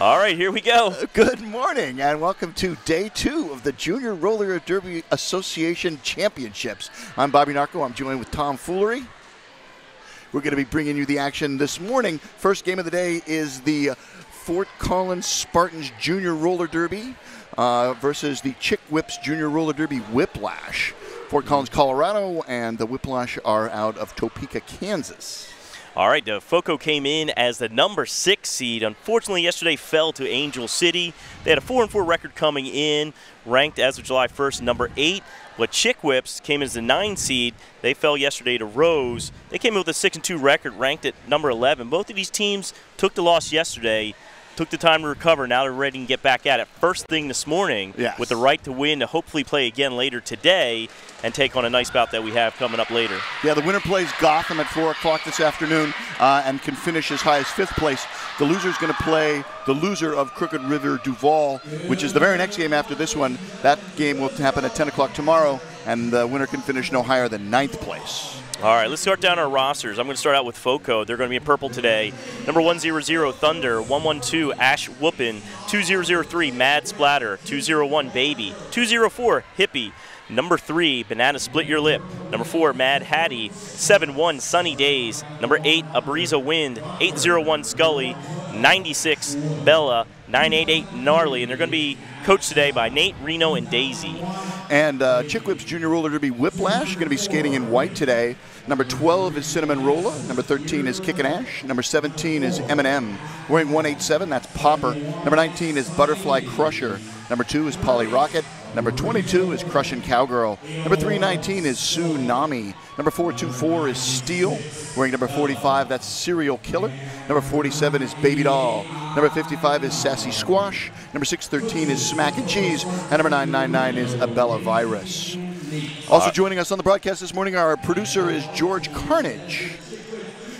All right, here we go. Good morning and welcome to day 2 of the Junior Roller Derby Association Championships. I'm Bobby Narco. I'm joined with Tom Foolery. We're going to be bringing you the action this morning. First game of the day is the Fort Collins Spartans Junior Roller Derby versus the Chick Whips Junior Roller Derby Whiplash. Fort Collins, Colorado, and the Whiplash are out of Topeka, Kansas. All right, the FOCO came in as the number 6 seed. Unfortunately, yesterday fell to Angel City. They had a 4-4 record coming in, ranked as of July 1st, number 8. But Chick Whips came in as the 9 seed. They fell yesterday to Rose. They came in with a 6-2 record, ranked at number 11. Both of these teams took the loss yesterday, took the time to recover. Now they're ready to get back at it. First thing this morning, yes, with the right to win, to hopefully play again later today and take on a nice bout that we have coming up later. Yeah, the winner plays Gotham at 4 o'clock this afternoon and can finish as high as 5th place. The loser is going to play the loser of Crooked River Duval, which is the very next game after this one. That game will happen at 10 o'clock tomorrow, and the winner can finish no higher than 9th place. All right, let's start down our rosters. I'm going to start out with FOCO. They're going to be in purple today. Number 100, Thunder. 112, Ash Whoopin. 2003, Mad Splatter. 201, Baby. 204, Hippie. Number 3, Banana Split Your Lip. Number 4, Mad Hattie. 71, Sunny Days. Number 8, A Breeze of Wind. 801, Scully. 96, Bella. 988, Gnarly. And they're going to be coached today by Nate, Reno, and Daisy. And Chick Whips Junior Roller Derby Whiplash going to be skating in white today. Number 12 is Cinnamon Rolla. Number 13 is Kickin' Ash. Number 17 is M&M. Wearing 187, that's Popper. Number 19 is Butterfly Crusher. Number 2 is Polly Rocket. Number 22 is Crushin' Cowgirl. Number 319 is Tsunami. Number 424 is Steel. Wearing number 45, that's Serial Killer. Number 47 is Baby Doll. Number 55 is Sassy Squash. Number 613 is Smack and Cheese. And number 999 is Abella Virus. Also joining us on the broadcast this morning, our producer is George Carnage.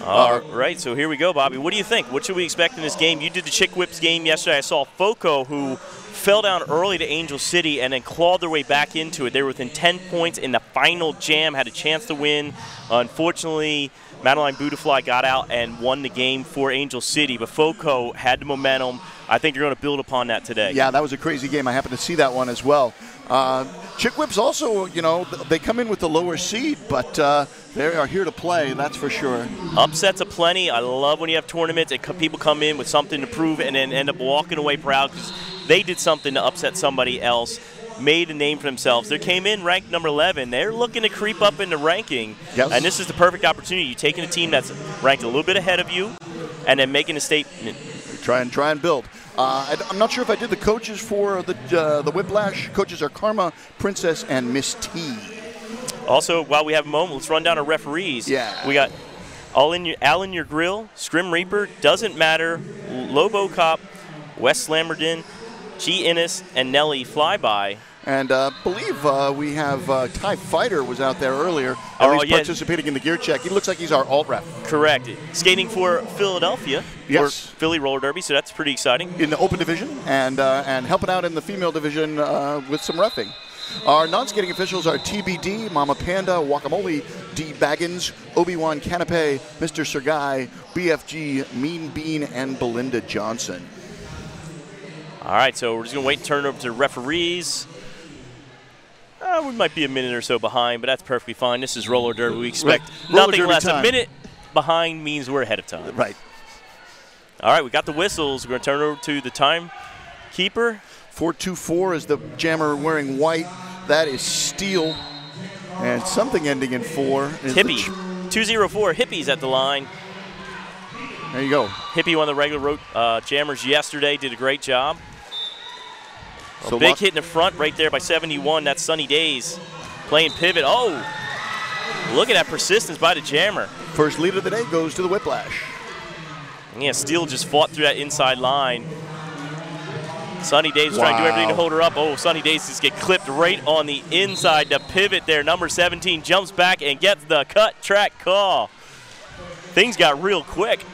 All right, so here we go, Bobby. What do you think? What should we expect in this game? You did the Chick Whips game yesterday. I saw FOCO, who fell down early to Angel City and then clawed their way back into it. They were within 10 points in the final jam, had a chance to win. Unfortunately, Madeline Budafly got out and won the game for Angel City, but FOCO had the momentum. I think you're going to build upon that today. Yeah, that was a crazy game. I happened to see that one as well. Chick Whips also, you know, they come in with the lower seed, but they are here to play, that's for sure. Upsets aplenty. I love when you have tournaments and people come in with something to prove and then end up walking away proud because they did something to upset somebody else, made a name for themselves. They came in ranked number 11. They're looking to creep up in the ranking, yes, and this is the perfect opportunity. You're taking a team that's ranked a little bit ahead of you and then making a statement. Try and build. I'm not sure if I did the coaches for the Whiplash. Coaches are Karma, Princess, and Miss T. Also, while we have a moment, let's run down our referees. Yeah. We got Al in Your Grill, Scrim Reaper, Doesn't Matter, Lobo Cop, Wes Lamberton, G. Innes, and Nelly Flyby. And believe we have Ty Fighter was out there earlier, at least participating in the gear check. He looks like he's our alt rep. Correct. Skating for Philadelphia, yes, for Philly Roller Derby, so that's pretty exciting. In the open division and helping out in the female division with some reffing. Our non-skating officials are TBD, Mama Panda, Guacamole, D. Baggins, Obi-Wan Canape, Mr. Sergai, BFG, Mean Bean, and Belinda Johnson. All right, so we're just going to wait and turn it over to the referees. We might be a minute or so behind, but that's perfectly fine. This is Roller Derby. We expect nothing less. A minute behind means we're ahead of time. Right. All right, we got the whistles. We're going to turn it over to the timekeeper. 424 is the jammer wearing white. That is Steel. And something ending in 4 is Hippie. 204, Hippie's at the line. There you go. Hippie won the regular jammers yesterday, did a great job. So big hit in the front right there by 71. That's Sunny Days playing pivot. Oh, look at that persistence by the jammer. First lead of the day goes to the Whiplash. Yeah, Steele just fought through that inside line. Sunny Days trying to do everything to hold her up. Oh, Sunny Days just get clipped right on the inside. The pivot there. Number 17 jumps back and gets the cut track call. Things got real quick.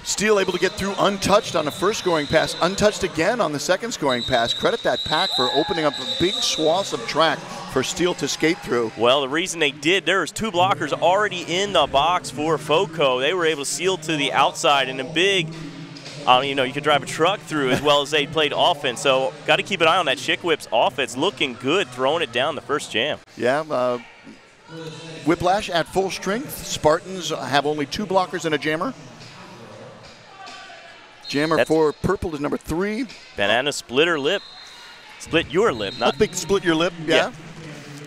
Steele able to get through untouched on the first scoring pass, untouched again on the second scoring pass. Credit that pack for opening up big swaths of track for Steele to skate through. Well, the reason they did, there's 2 blockers already in the box for FOCO. They were able to seal to the outside, and a big You know, you could drive a truck through as well as they played offense. So got to keep an eye on that Chick Whips offense. Looking good, throwing it down the first jam. Yeah, Whiplash at full strength. Spartans have only 2 blockers and a jammer. Jammer for purple is number 3. Banana splitter lip. Split your lip. Not big split your lip, yeah.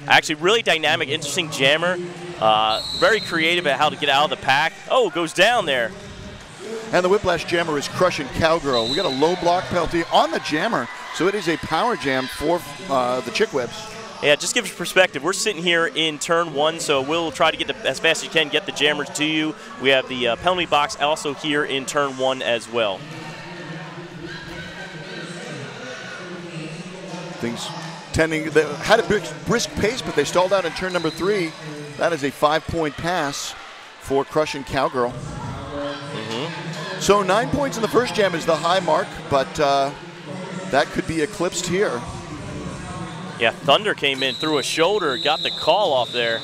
Actually, really dynamic, interesting jammer. Very creative at how to get out of the pack. Oh, goes down there. And the Whiplash jammer is crushing Cowgirl. We got a low block penalty on the jammer, so it is a power jam for the Chick Whips. Yeah, just give us perspective. We're sitting here in turn 1, so we'll try to get as fast as you can, get the jammers to you. We have the penalty box also here in turn 1 as well. Things tending, they had a brisk pace, but they stalled out in turn number 3. That is a 5-point pass for crushing Cowgirl. So 9 points in the first jam is the high mark, but that could be eclipsed here. Yeah, Thunder came in through a shoulder, got the call off there.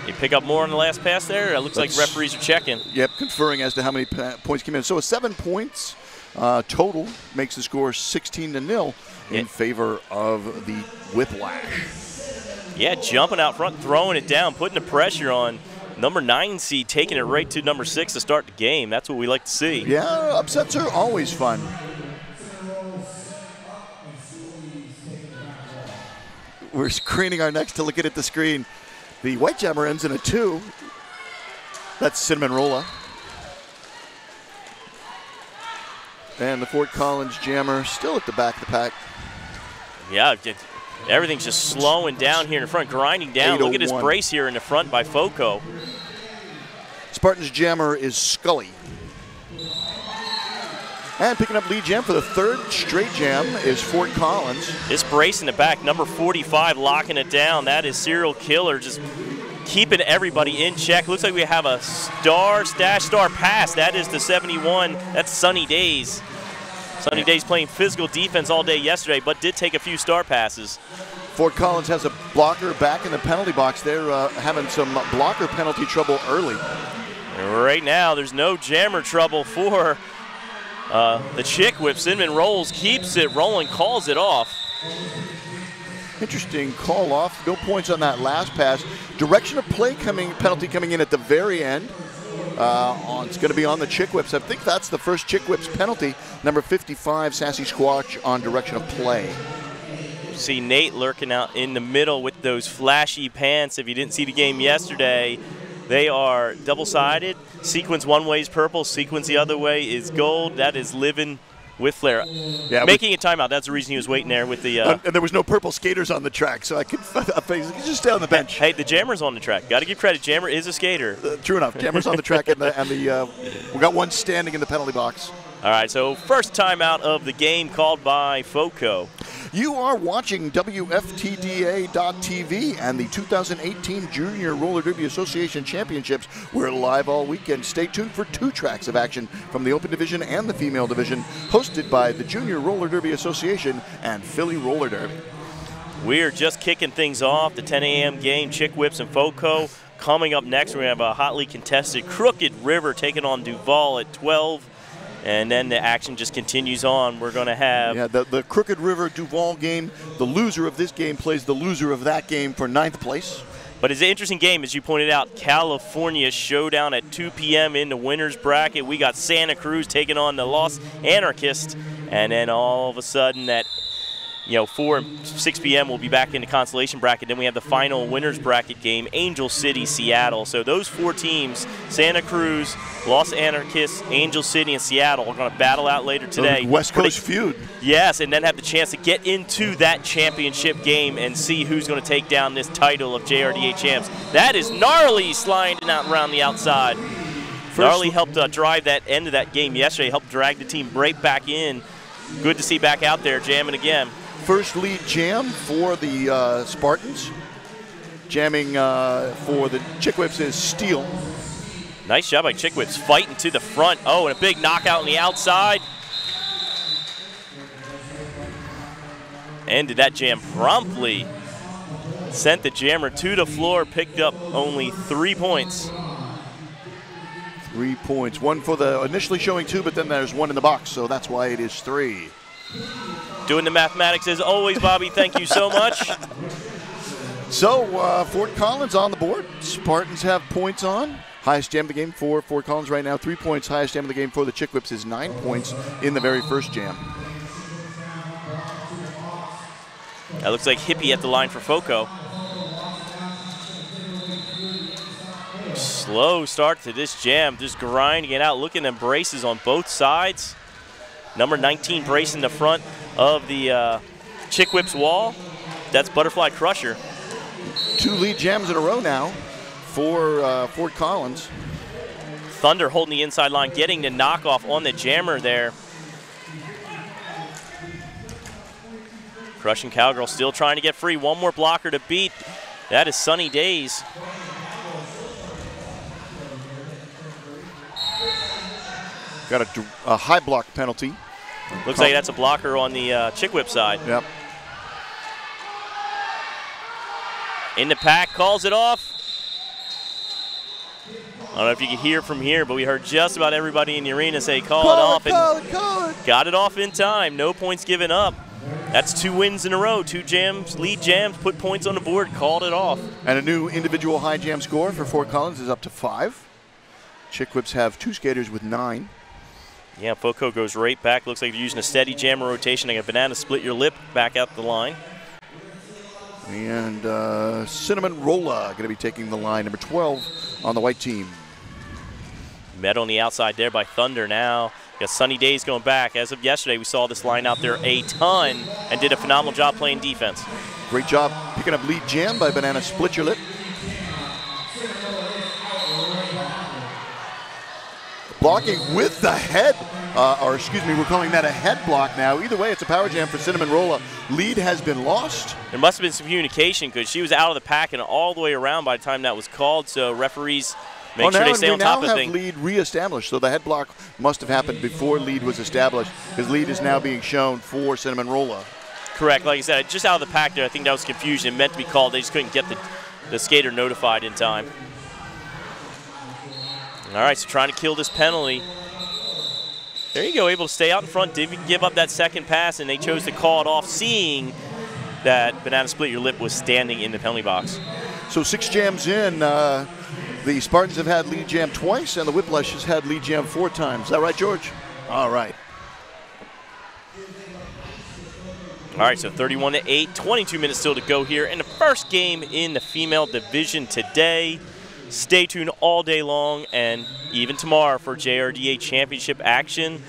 You pick up more on the last pass there? It looks like referees are checking. Yep, conferring as to how many points came in. So 7 points total makes the score 16-0 in favor of the Whiplash. Yeah, jumping out front, throwing it down, putting the pressure on. Number 9 seed taking it right to number 6 to start the game. That's what we like to see. Yeah, upsets are always fun. We're craning our necks to look at the screen. The white jammer ends in a 2. That's Cinnamon Rolla. And the Fort Collins jammer still at the back of the pack. Yeah, everything's just slowing down here in the front, grinding down. Look at his brace here in the front by FOCO. Spartans jammer is Scully. And picking up lead jam for the 3rd straight jam is Fort Collins. This brace in the back, number 45, locking it down. That is Serial Killer, just keeping everybody in check. Looks like we have a star pass. That is the 71. That's Sunny Days. Sunny Days playing physical defense all day yesterday, but did take a few star passes. Fort Collins has a blocker back in the penalty box. They're having some blocker penalty trouble early. Right now, there's no jammer trouble for the Chick Whip. Cinnamon rolls, keeps it rolling, calls it off. Interesting call off. No points on that last pass. Direction of play penalty coming in at the very end. It's going to be on the Chick Whips. I think that's the first Chick Whips penalty. Number 55, Sassy Squatch on direction of play. See Nate lurking out in the middle with those flashy pants. If you didn't see the game yesterday, they are double-sided. Sequence one way is purple, sequence the other way is gold. That is living with flair. Yeah, making a timeout. That's the reason he was waiting there with the. And there was no purple skaters on the track, so I could just stay on the bench. Hey, the Jammer's on the track. Got to give credit. Jammer is a skater. True enough. Jammer's on the track, and we got one standing in the penalty box. All right, so first timeout of the game called by FOCO. You are watching WFTDA.TV and the 2018 Junior Roller Derby Association Championships. We're live all weekend. Stay tuned for 2 tracks of action from the Open Division and the Female Division, hosted by the Junior Roller Derby Association and Philly Roller Derby. We're just kicking things off. The 10 a.m. game, Chick Whips and FOCO. Coming up next, we're going to have a hotly contested Crooked River taking on Duval at 12. And then the action just continues on. We're going to have the Crooked River Duval game. The loser of this game plays the loser of that game for 9th place. But it's an interesting game, as you pointed out. California showdown at 2 p.m. in the winner's bracket. We got Santa Cruz taking on the Los Anarchists. And then all of a sudden at 4 and 6 p.m. we'll be back in the consolation bracket. Then we have the final winner's bracket game, Angel City, Seattle. So those 4 teams, Santa Cruz, Los Anarchists, Angel City, and Seattle, are going to battle out later today. West Coast feud. Yes, and then have the chance to get into that championship game and see who's going to take down this title of JRDA champs. That is Gnarly sliding out around the outside. Gnarly helped drive that end of that game yesterday, helped drag the team right back in. Good to see back out there jamming again. First lead jam for the Spartans. Jamming for the Chick Whips is Steele. Nice job by Chick Whips, fighting to the front. Oh, and a big knockout on the outside. Ended that jam promptly. Sent the jammer to the floor, picked up only 3 points. 3 points. One for the initially showing 2, but then there's 1 in the box, so that's why it is 3. Doing the mathematics as always, Bobby. Thank you so much. So Fort Collins on the board. Spartans have points on. Highest jam of the game for Fort Collins right now, 3 points. Highest jam of the game for the Chick Whips is 9 points in the very first jam. That looks like Hippie at the line for FOCO. Slow start to this jam, just grinding it out. Look at them braces on both sides. Number 19 brace in the front of the Chick Whips wall. That's Butterfly Crusher. 2 lead jams in a row now for Fort Collins. Thunder holding the inside line, getting the knockoff on the jammer there. Crushing Cowgirl still trying to get free. One more blocker to beat. That is Sunny Days. Got a high block penalty. Looks like that's a blocker on the Chick Whip side. Yep. In the pack, calls it off. I don't know if you can hear from here, but we heard just about everybody in the arena say call it off. Call it. Got it off in time. No points given up. That's 2 wins in a row. 2 jams, lead jams, put points on the board, called it off. And a new individual high jam score for Fort Collins is up to 5. Chick Whips have 2 skaters with 9. Yeah, FOCO goes right back. Looks like they're using a steady jammer rotation. I got Banana Split Your Lip back out the line. And Cinnamon Rolla going to be taking the line, number 12 on the white team. Met on the outside there by Thunder now. Got Sunny Days going back. As of yesterday, we saw this line out there a ton and did a phenomenal job playing defense. Great job picking up lead jam by Banana Split Your Lip. Blocking with the head, or excuse me, we're calling that a head block now. Either way, it's a power jam for Cinnamon Rolla. Lead has been lost. There must have been some communication because she was out of the pack and all the way around by the time that was called, so referees make sure they stay on top of things. We now have lead reestablished, so the head block must have happened before lead was established because lead is now being shown for Cinnamon Rolla. Correct. Like I said, just out of the pack there, I think that was confusion. It meant to be called. They just couldn't get the skater notified in time. All right, so trying to kill this penalty. There you go, able to stay out in front, didn't give up that second pass, and they chose to call it off, seeing that Banana Split Your Lip was standing in the penalty box. So 6 jams in. The Spartans have had lead jam twice, and the Whiplash has had lead jam 4 times. Is that right, George? All right. All right, so 31-8, 22 minutes still to go here in the first game in the female division today. Stay tuned all day long and even tomorrow for JRDA Championship action.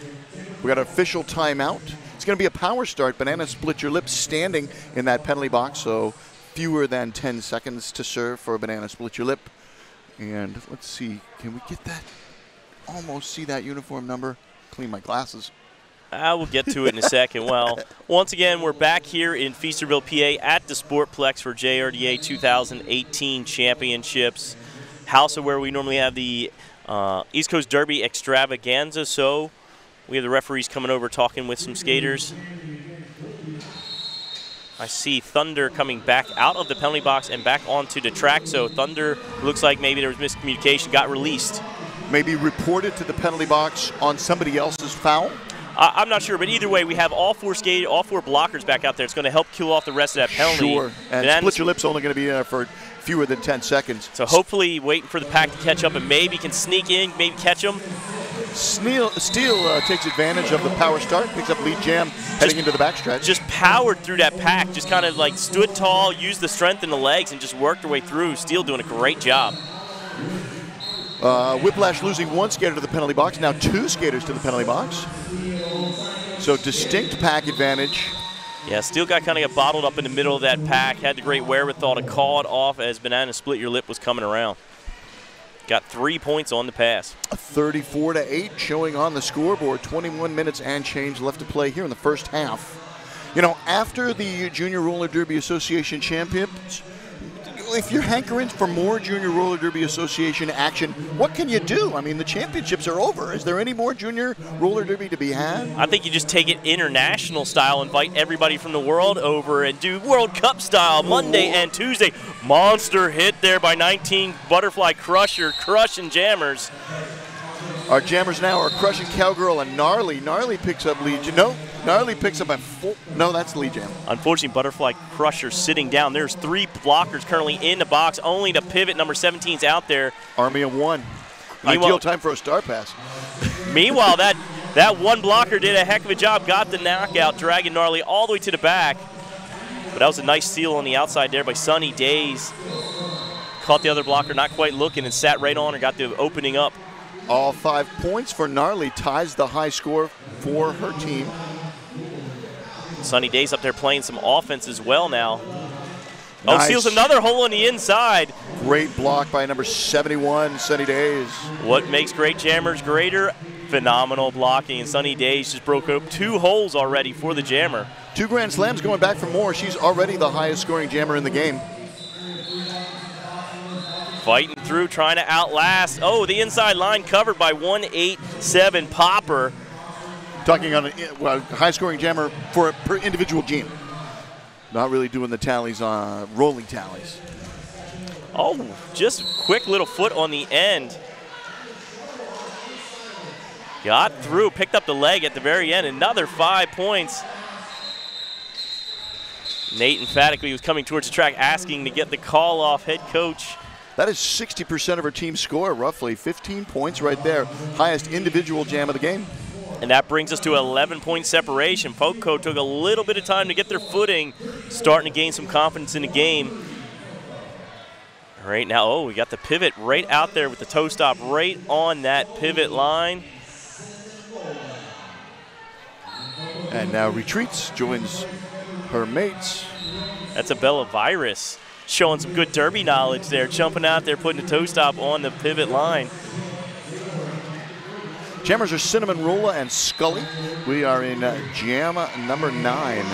We got an official timeout. It's going to be a power start. Banana Split Your Lip standing in that penalty box, so fewer than 10 seconds to serve for Banana Split Your Lip. And let's see, can we get that? Almost see that uniform number. Clean my glasses. We'll get to it in a second. Well, once again, we're back here in Feasterville, PA at the Sportplex for JRDA 2018 Championships. House of where we normally have the East Coast Derby extravaganza, so we have the referees coming over talking with some skaters. I see Thunder coming back out of the penalty box and back onto the track, so Thunder looks like maybe there was miscommunication, got released. Maybe reported to the penalty box on somebody else's foul? I'm not sure, but either way, we have all 4 blockers back out there. It's going to help kill off the rest of that penalty. Sure, and Split Your Lip's only going to be there for fewer than 10 seconds. So hopefully waiting for the pack to catch up and maybe can sneak in, maybe catch them. Steele takes advantage of the power start, picks up lead jam, heading into the backstretch. Just powered through that pack, just kind of like stood tall, used the strength in the legs, and just worked their way through. Steele doing a great job. Whiplash losing 1 skater to the penalty box, now 2 skaters to the penalty box. So distinct pack advantage. Yeah, Steele got bottled up in the middle of that pack, had the great wherewithal to call it off as Banana Split Your Lip was coming around. Got 3 points on the pass. 34-8 showing on the scoreboard. 21 minutes and change left to play here in the first half. You know, after the Junior Roller Derby Association Championships, if you're hankering for more Junior Roller Derby Association action, what can you do? I mean, the championships are over. Is there any more Junior Roller Derby to be had? I think you just take it international style, invite everybody from the world over and do World Cup style Monday and Tuesday. Monster hit there by 19 Butterfly Crusher, crushing jammers. Our jammers now are Crushing Cowgirl and Gnarly. Gnarly picks up lead. No, Gnarly picks up a full. No, that's lead jam. Unfortunately, Butterfly Crusher sitting down. There's 3 blockers currently in the box, only to pivot. Number 17's out there. Army of 1. Ideal time for a star pass. Meanwhile, that one blocker did a heck of a job, got the knockout, dragging Gnarly all the way to the back. But that was a nice steal on the outside there by Sunny Days. Caught the other blocker not quite looking and sat right on and got the opening up. All 5 points for Gnarly, ties the high score for her team. Sunny Days up there playing some offense as well now. Nice. Oh, seals another hole on the inside. Great block by number 71, Sunny Days. What makes great jammers greater? Phenomenal blocking, and Sunny Days just broke up 2 holes already for the jammer. 2 Grand Slams, going back for more. She's already the highest scoring jammer in the game. Fighting through, trying to outlast. Oh, the inside line covered by 187 Popper. Talking on a high scoring jammer for per individual gene. Not really doing the tallies on rolling tallies. Oh, just quick little foot on the end. Got through, picked up the leg at the very end. Another 5 points. Nate emphatically was coming towards the track asking to get the call off head coach. That is 60% of her team's score, roughly. 15 points right there. Highest individual jam of the game. And that brings us to 11-point separation. FOCO took a little bit of time to get their footing, starting to gain some confidence in the game. Right now, oh, we got the pivot right out there with the toe stop right on that pivot line. And now retreats, joins her mates. That's a Bella Virus showing some good derby knowledge there, jumping out there, putting the toe stop on the pivot line. Jammers are Cinnamon Rolla and Scully. We are in jam number 9.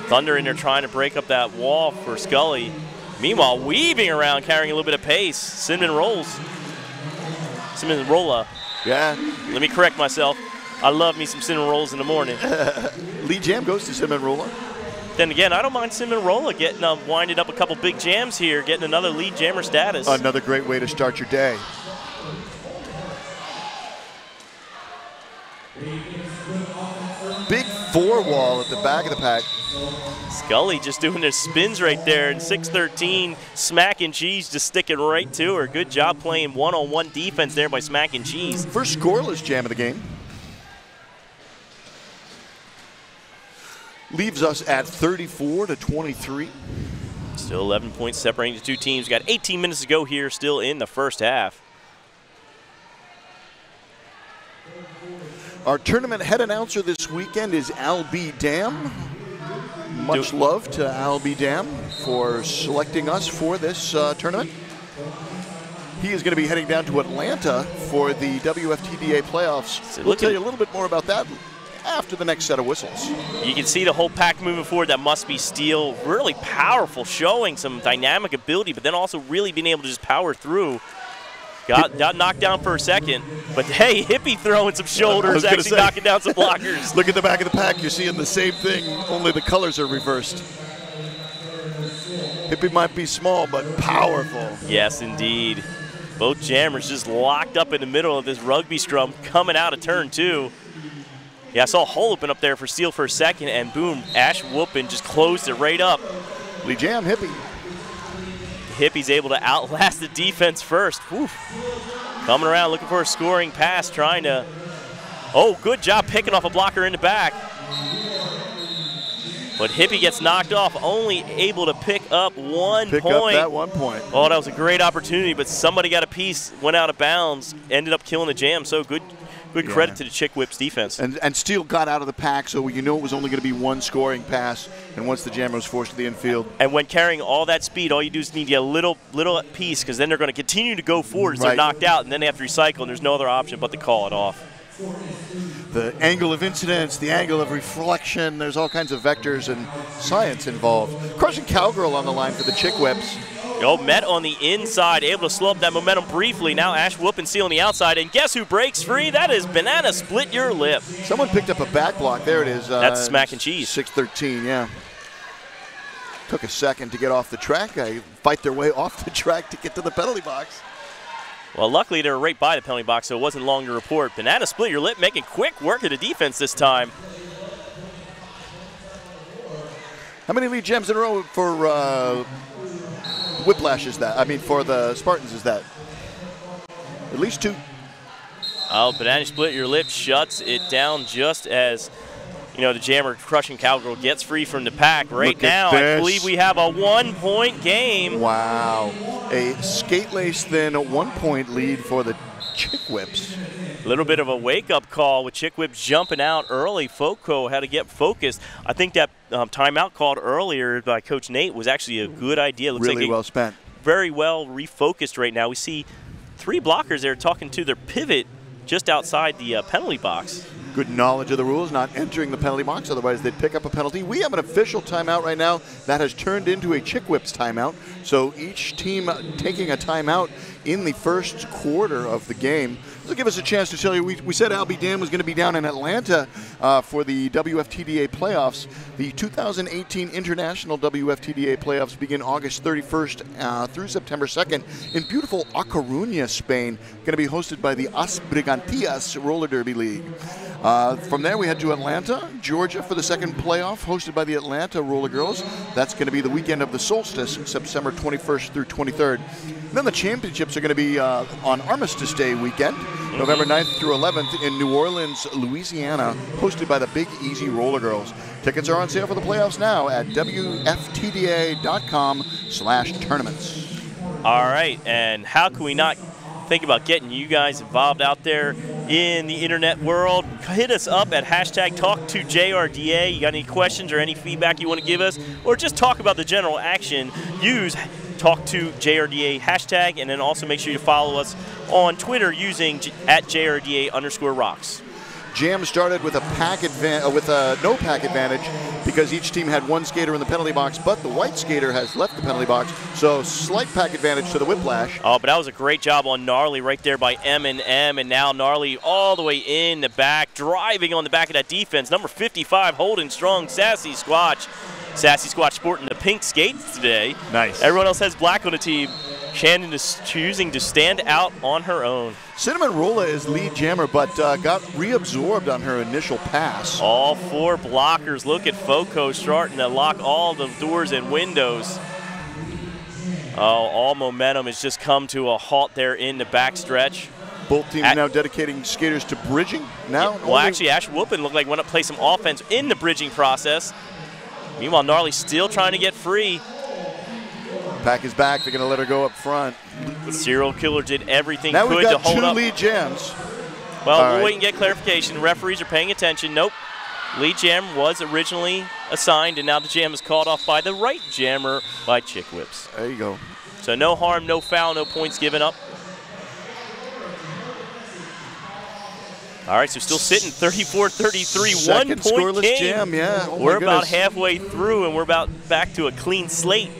Thunder in there trying to break up that wall for Scully. Meanwhile, weaving around, carrying a little bit of pace. Cinnamon Rolla. Yeah. Let me correct myself. I love me some cinnamon rolls in the morning. Lead jam goes to Cinnamon Rolla. Then again, I don't mind Cinnamon Rolla getting winded up a couple big jams here, getting another lead jammer status. Another great way to start your day. Big 4 wall at the back of the pack. Scully just doing their spins right there, and 613 Smack and Cheese just sticking right to her. Good job playing one-on-one defense there by Smack and Cheese. First scoreless jam of the game. Leaves us at 34-23. Still 11 points separating the 2 teams. Got 18 minutes to go here, still in the first half. Our tournament head announcer this weekend is Al B. Dam. Much love to Al B. Dam for selecting us for this tournament. He is going to be heading down to Atlanta for the WFTDA playoffs. So we'll tell you a little bit more about that after the next set of whistles. You can see the whole pack moving forward. That must be steel. Really powerful, showing some dynamic ability, but then also really being able to just power through. Got knocked down for a second, but hey, Hippie throwing some shoulders, actually knocking down some blockers. Look at the back of the pack. You're seeing the same thing, only the colors are reversed. Hippie might be small, but powerful. Yes, indeed. Both jammers just locked up in the middle of this rugby scrum coming out of turn 2. Yeah, I saw a hole open up there for Steele for a second, and boom, Ash Whoopin just closed it right up. Lee Jam, Hippie. Hippie's able to outlast the defense first. Whew. Coming around looking for a scoring pass, trying to, oh, good job picking off a blocker in the back. But Hippie gets knocked off, only able to pick up 1 point. Pick up that 1 point. Oh, that was a great opportunity, but somebody got a piece, went out of bounds, ended up killing the jam. So good credit to the Chick Whips defense. And Steele got out of the pack, so you know it was only going to be 1 scoring pass, and once the jammer was forced to the infield. And when carrying all that speed, all you do is need to get a little piece, because then they're going to continue to go forward as they're knocked out, and then they have to recycle, and there's no other option but to call it off. The angle of incidence, the angle of reflection, there's all kinds of vectors and science involved. Crushing Cowgirl on the line for the Chick Whips. Oh, met on the inside, able to slow up that momentum briefly. Now Ash Whoopin Seal on the outside, and guess who breaks free? That is Banana Split Your Lip. Someone picked up a back block. There it is. That's Smack and Cheese. 613, yeah. Took a second to get off the track. Fight their way off the track to get to the penalty box. Well, luckily they were right by the penalty box, so it wasn't long to report. Banana split your lip, making quick work of the defense this time. How many lead gems in a row for Whiplash is that? I mean, for the Spartans is that? At least 2. Oh, Banana split your lip shuts it down just as, you know, the jammer crushing cowgirl gets free from the pack. Right now, I believe we have a 1-point game. Wow. A skate lace thin 1-point lead for the Chick Whips. A little bit of a wake-up call with Chick Whips jumping out early. FOCO had to get focused. I think that timeout called earlier by Coach Nate was actually a good idea. Looks really like well spent. Very well refocused right now. We see 3 blockers there talking to their pivot just outside the penalty box. Good knowledge of the rules, not entering the penalty box, otherwise they'd pick up a penalty. We have an official timeout right now that has turned into a Chick Whips timeout. So each team taking a timeout in the first quarter of the game. This will give us a chance to tell you, we said Albie Dan was going to be down in Atlanta for the WFTDA playoffs. The 2018 International WFTDA playoffs begin August 31st through September 2nd in beautiful A Coruña, Spain. Going to be hosted by the As Brigantillas Roller Derby League. From there, we head to Atlanta, Georgia for the second playoff, hosted by the Atlanta Roller Girls. That's going to be the weekend of the solstice, September 21st through 23rd. And then the championships are going to be on Armistice Day weekend, November 9th through 11th in New Orleans, Louisiana, hosted by the Big Easy Roller Girls. Tickets are on sale for the playoffs now at WFTDA.com/tournaments. All right, and how can we not think about getting you guys involved out there in the internet world? Hit us up at #TalkToJRDA. You got any questions or any feedback you want to give us, or just talk about the general action, use #TalkToJRDA hashtag, and then also make sure you follow us on Twitter using @JRDA_rocks. Jam started with a no pack advantage because each team had 1 skater in the penalty box, but the white skater has left the penalty box, so slight pack advantage to the Whiplash. Oh, but that was a great job on Gnarly right there by M&M, and now Gnarly all the way in the back, driving on the back of that defense. Number 55 holding strong, Sassy Squatch. Sassy Squatch sporting the pink skates today. Nice. Everyone else has black on the team. Shannon is choosing to stand out on her own. Cinnamon Rolla is lead jammer, but got reabsorbed on her initial pass. All 4 blockers. Look at FOCO starting to lock all the doors and windows. Oh, all momentum has just come to a halt there in the backstretch. Both teams now dedicating skaters to bridging. Now, yeah, well, actually, Ash Whoopin looked like went up to play some offense in the bridging process. Meanwhile, Gnarly still trying to get free. Pack is back. They're going to let her go up front. The serial killer did everything now good to hold up. Now we've got 2 lead jams. Well, we'll wait and get clarification. Referees are paying attention. Nope. Lead jam was originally assigned, and now the jam is called off by the right jammer by Chick Whips. There you go. So no harm, no foul, no points given up. All right, so still sitting 34-33, 1 point scoreless game. Jam, yeah. Oh we're about halfway through, and we're about back to a clean slate.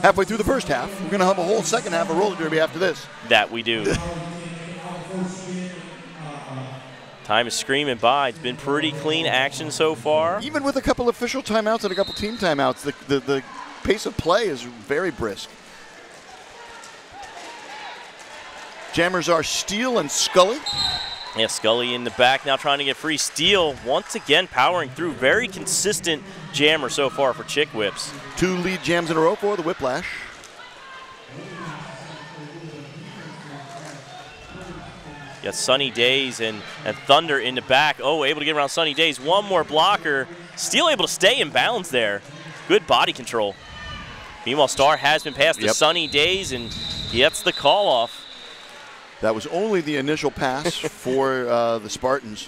Halfway through the first half. We're going to have a whole second half of roller derby after this. That we do. Time is screaming by. It's been pretty clean action so far. Even with a couple official timeouts and a couple team timeouts, the pace of play is very brisk. Jammers are Steele and Scully. Yeah, Scully in the back now trying to get free. Steele once again powering through. Very consistent jammer so far for Chick Whips. 2 lead jams in a row for the Whiplash. Got Sunny Days and Thunder in the back. Oh, able to get around Sunny Days. One more blocker. Steele able to stay in bounds there. Good body control. Meanwhile, Star has been passed to Sunny Days and gets the call off. That was only the initial pass for the Spartans.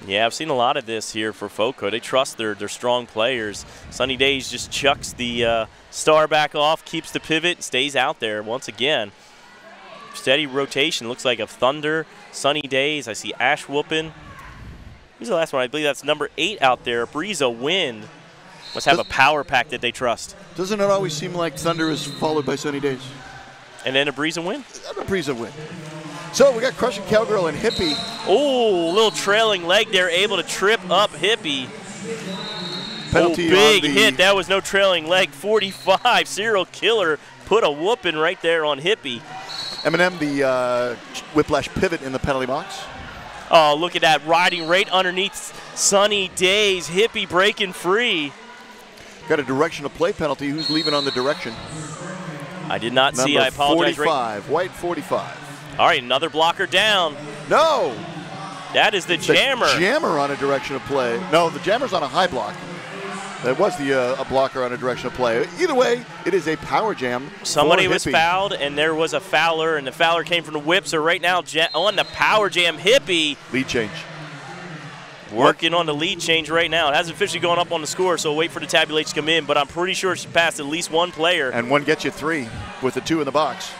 Yeah, I've seen a lot of this here for FOCO. They trust their strong players. Sunny Days just chucks the Star back off, keeps the pivot, stays out there once again. Steady rotation, looks like of Thunder, Sunny Days. I see Ash Whoopin. Who's the last one? I believe that's number 8 out there. Breeza Wind. Must have a power pack that they trust. Doesn't it always seem like Thunder is followed by Sunny Days? And then a Breeza Win? A Breeza Win. So we got Crushing Cowgirl and Hippie. Oh, little trailing leg there, able to trip up Hippie. Penalty big hit. That was no trailing leg. 45, serial killer put a whooping right there on Hippie. M&M, the whiplash pivot in the penalty box. Oh, look at that, riding right underneath Sunny Days. Hippie breaking free. Got a direction of play penalty. Who's leaving on the direction? I did not see. I apologize. 45, white 45. All right, another blocker down. No! That is the jammer. The jammer on a direction of play. No, the jammer's on a high block. That was a blocker on a direction of play. Either way, it is a power jam. Somebody was fouled, and there was a fouler, and the fouler came from the whip. So right now, on the power jam, Hippie. Lead change. Working on the lead change right now. It hasn't officially gone up on the score, so we'll wait for the tabulation to come in, but I'm pretty sure she passed at least one player. And one gets you 3 with the 2 in the box.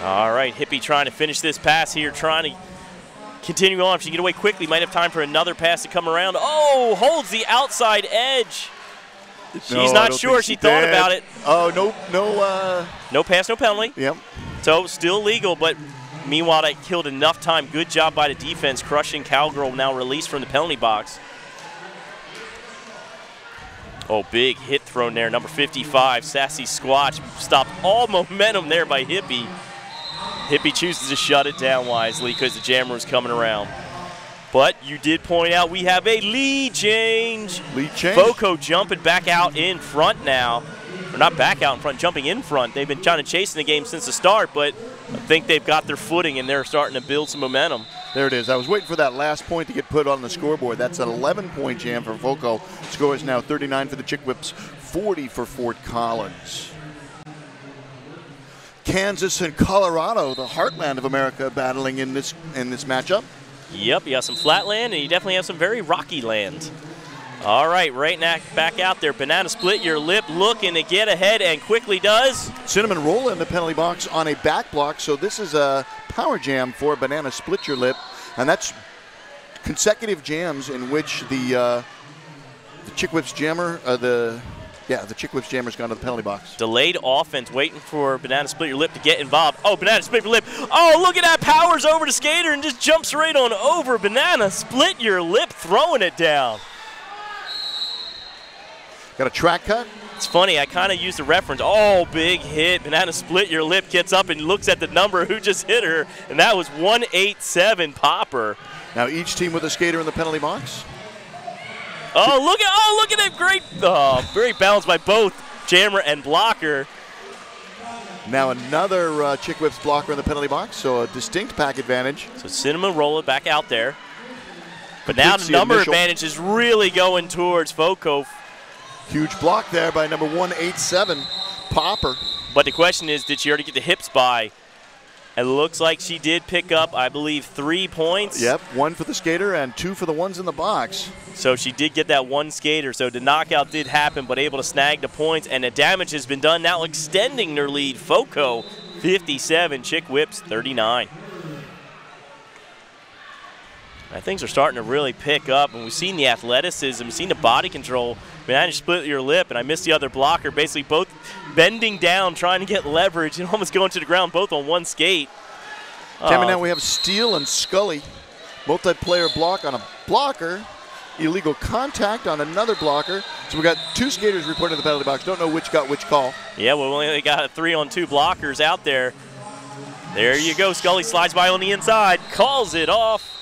All right, Hippie trying to finish this pass here, trying to continue on. If she can get away quickly, might have time for another pass to come around. Oh, holds the outside edge. She's not sure. She thought about it. Oh, no pass, no penalty. Yep. So still legal, but meanwhile, that killed enough time. Good job by the defense, crushing Cowgirl, now released from the penalty box. Oh, big hit thrown there. Number 55, Sassy Squatch, stopped all momentum there by Hippie. Hippie chooses to shut it down wisely because the jammer was coming around. But you did point out we have a lead change. Lead change. FOCO jumping back out in front now. Or not back out in front, jumping in front. They've been trying to chase in the game since the start, but I think they've got their footing and they're starting to build some momentum. There it is. I was waiting for that last point to get put on the scoreboard. That's an 11-point jam for FOCO. Score is now 39 for the Chick Whips, 40 for Fort Collins. Kansas and Colorado, the heartland of America, battling in this matchup. Yep, you got some flat land, and you definitely have some very rocky land. All right, right now, back out there. Banana Split Your Lip looking to get ahead and quickly does. Cinnamon Roll in the penalty box on a back block, so this is a power jam for Banana Split Your Lip, and that's consecutive jams in which the Chick Whips jammer, the Chick Whips jammer's gone to the penalty box. Delayed offense, waiting for Banana Split Your Lip to get involved. Oh, Banana Split Your Lip. Oh, look at that. Powers over to Skater and just jumps right on over. Banana Split Your Lip, throwing it down. Got a track cut. It's funny, I kind of used the reference. Oh, big hit. Banana Split Your Lip gets up and looks at the number who just hit her, and that was 187 Popper. Now each team with a skater in the penalty box. Oh, look at that great, very balanced by both jammer and blocker. Now another Chick Whips blocker in the penalty box, so a distinct pack advantage. So Cinnamon Roll back out there. But now the number advantage is really going towards FOCO. Huge block there by number 187, Popper. But the question is, did she already get the hips by? It looks like she did pick up, I believe, 3 points. Yep, 1 for the skater and 2 for the ones in the box. So she did get that 1 skater. So the knockout did happen, but able to snag the points. And the damage has been done, now extending their lead. FOCO 57, Chick Whips 39. Things are starting to really pick up, and we've seen the athleticism, we've seen the body control. Banana Split Your Lip, and I missed the other blocker, basically both bending down, trying to get leverage, and almost going to the ground, both on one skate. Tammy, now we have Steele and Scully. Multi-player block on a blocker. Illegal contact on another blocker. So we got 2 skaters reported in the penalty box. Don't know which got which call. Yeah, well, we only got 3-on-2 blockers out there. There you go. Scully slides by on the inside, calls it off.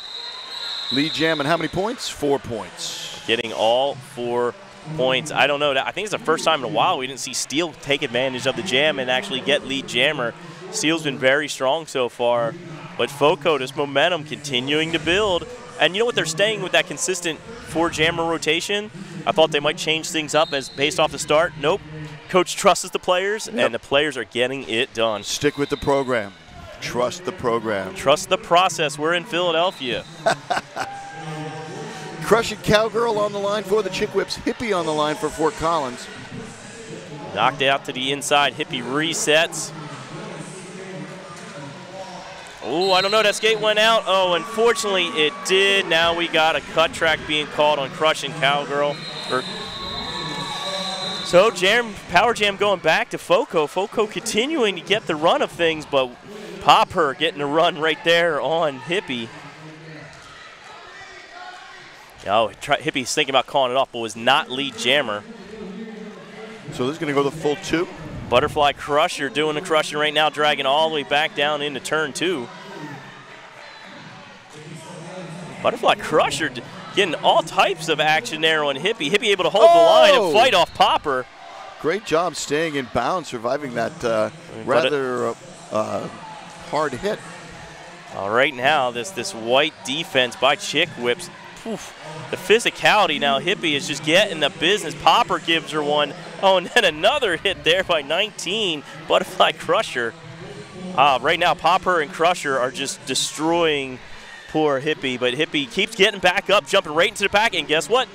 Lead jam, and how many points? 4 points. Getting all 4 points. I don't know. I think it's the first time in a while we didn't see Steele take advantage of the jam and actually get lead jammer. Steele's been very strong so far, but FOCO, this momentum continuing to build. And you know what? They're staying with that consistent 4 jammer rotation. I thought they might change things up as based off the start. Nope. Coach trusts the players, and the players are getting it done. Stick with the program. Trust the program. Trust the process. We're in Philadelphia. Crushing Cowgirl on the line for the Chick Whips. Hippie on the line for Fort Collins. Knocked out to the inside. Hippie resets. Oh, I don't know. That skate went out. Oh, unfortunately, it did. Now we got a cut track being called on Crushing Cowgirl. So power jam going back to FOCO. FOCO continuing to get the run of things, but Popper getting a run right there on Hippie. Oh, Hippie's thinking about calling it off, but was not lead jammer. So this is going to go the full 2. Butterfly Crusher doing the crushing right now, dragging all the way back down into turn 2. Butterfly Crusher getting all types of action there on Hippie. Hippie able to hold the line and fight off Popper. Great job staying in bounds, surviving that rather hard hit. All right, now this white defense by Chick Whips. Oof. The physicality now, Hippie is just getting the business. Popper gives her one. Oh, and then another hit there by 19, Butterfly Crusher. Right now, Popper and Crusher are just destroying poor Hippie, but Hippie keeps getting back up, jumping right into the pack, and guess what?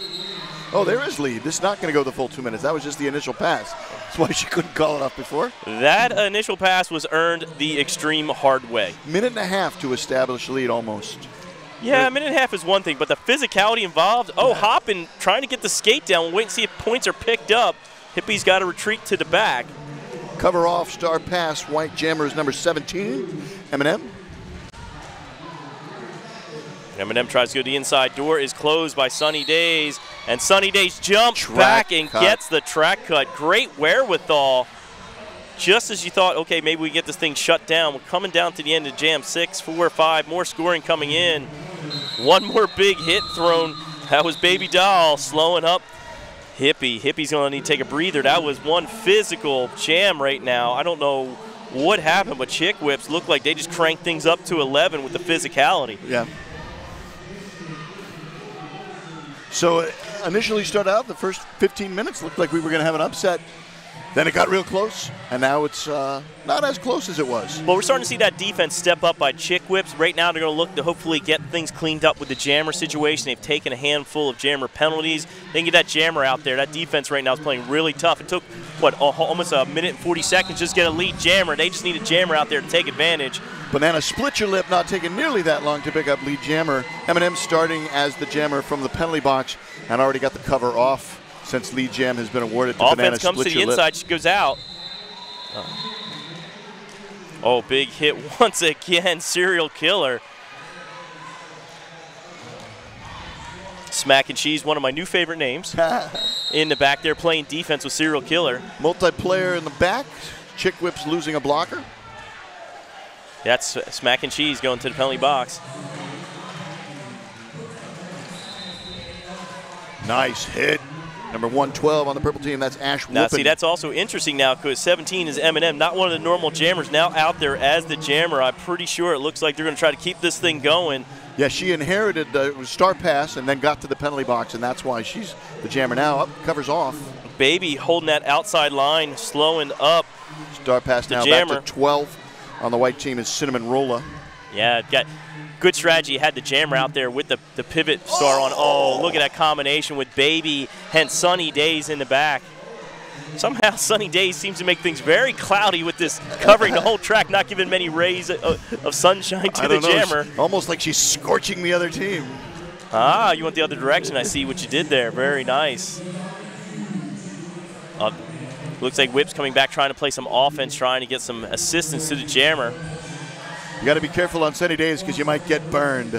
Oh, there is lead. This is not going to go the full 2 minutes. That was just the initial pass. That's why she couldn't call it off before. That initial pass was earned the extreme hard way. Minute and a half to establish lead almost. Yeah, a minute and a half is one thing, but the physicality involved, hopping, trying to get the skate down, wait and see if points are picked up. Hippie's got to retreat to the back. Cover off, star pass, white jammer is number 17, Eminem. Eminem tries to go to the inside door, is closed by Sunny Days, and Sunny Days jumps back and gets the track cut. Great wherewithal. Just as you thought, okay, maybe we get this thing shut down. We're coming down to the end of jam. 6, 4, 5, more scoring coming in. One more big hit thrown. That was Baby Doll slowing up Hippie. Hippie's going to need to take a breather. That was one physical jam right now. I don't know what happened, but Chick Whips look like they just cranked things up to 11 with the physicality. Yeah. So initially started out, the first 15 minutes looked like we were going to have an upset. Then it got real close, and now it's not as close as it was. Well, we're starting to see that defense step up by Chick Whips. Right now they're going to look to hopefully get things cleaned up with the jammer situation. They've taken a handful of jammer penalties. They can get that jammer out there. That defense right now is playing really tough. It took, what, almost a minute and 40 seconds just to get a lead jammer. They just need a jammer out there to take advantage. Banana Split Your Lip not taking nearly that long to pick up lead jammer. Eminem starting as the jammer from the penalty box and already got the cover off since lead jam has been awarded to Banana Split Your Lip. Offense comes to the inside, she goes out. Oh, big hit once again, Serial Killer. Smack and Cheese, one of my new favorite names. In the back there playing defense with Serial Killer. Multiplayer in the back. Chick Whips losing a blocker. That's Smack and Cheese going to the penalty box. Nice hit. Number 112 on the purple team, that's Ash Whoopin. Now, see, that's also interesting now because 17 is Eminem, not one of the normal jammers, now out there as the jammer. I'm pretty sure it looks like they're going to try to keep this thing going. Yeah, she inherited the star pass and then got to the penalty box, and that's why she's the jammer now. Up, covers off. Baby holding that outside line, slowing up. Star pass now jammer. back to 12 on the white team is Cinnamon Rolla. Yeah, got good strategy. Had the jammer out there with the pivot star on. Oh, look at that combination with Baby and Sunny Days in the back. Somehow Sunny Days seems to make things very cloudy with this covering the whole track, not giving many rays of sunshine to the jammer. Almost like she's scorching the other team. Ah, you went the other direction. I see what you did there. Very nice. Looks like Whip's coming back trying to play some offense, trying to get some assistance to the jammer. You got to be careful on Sunny Days because you might get burned.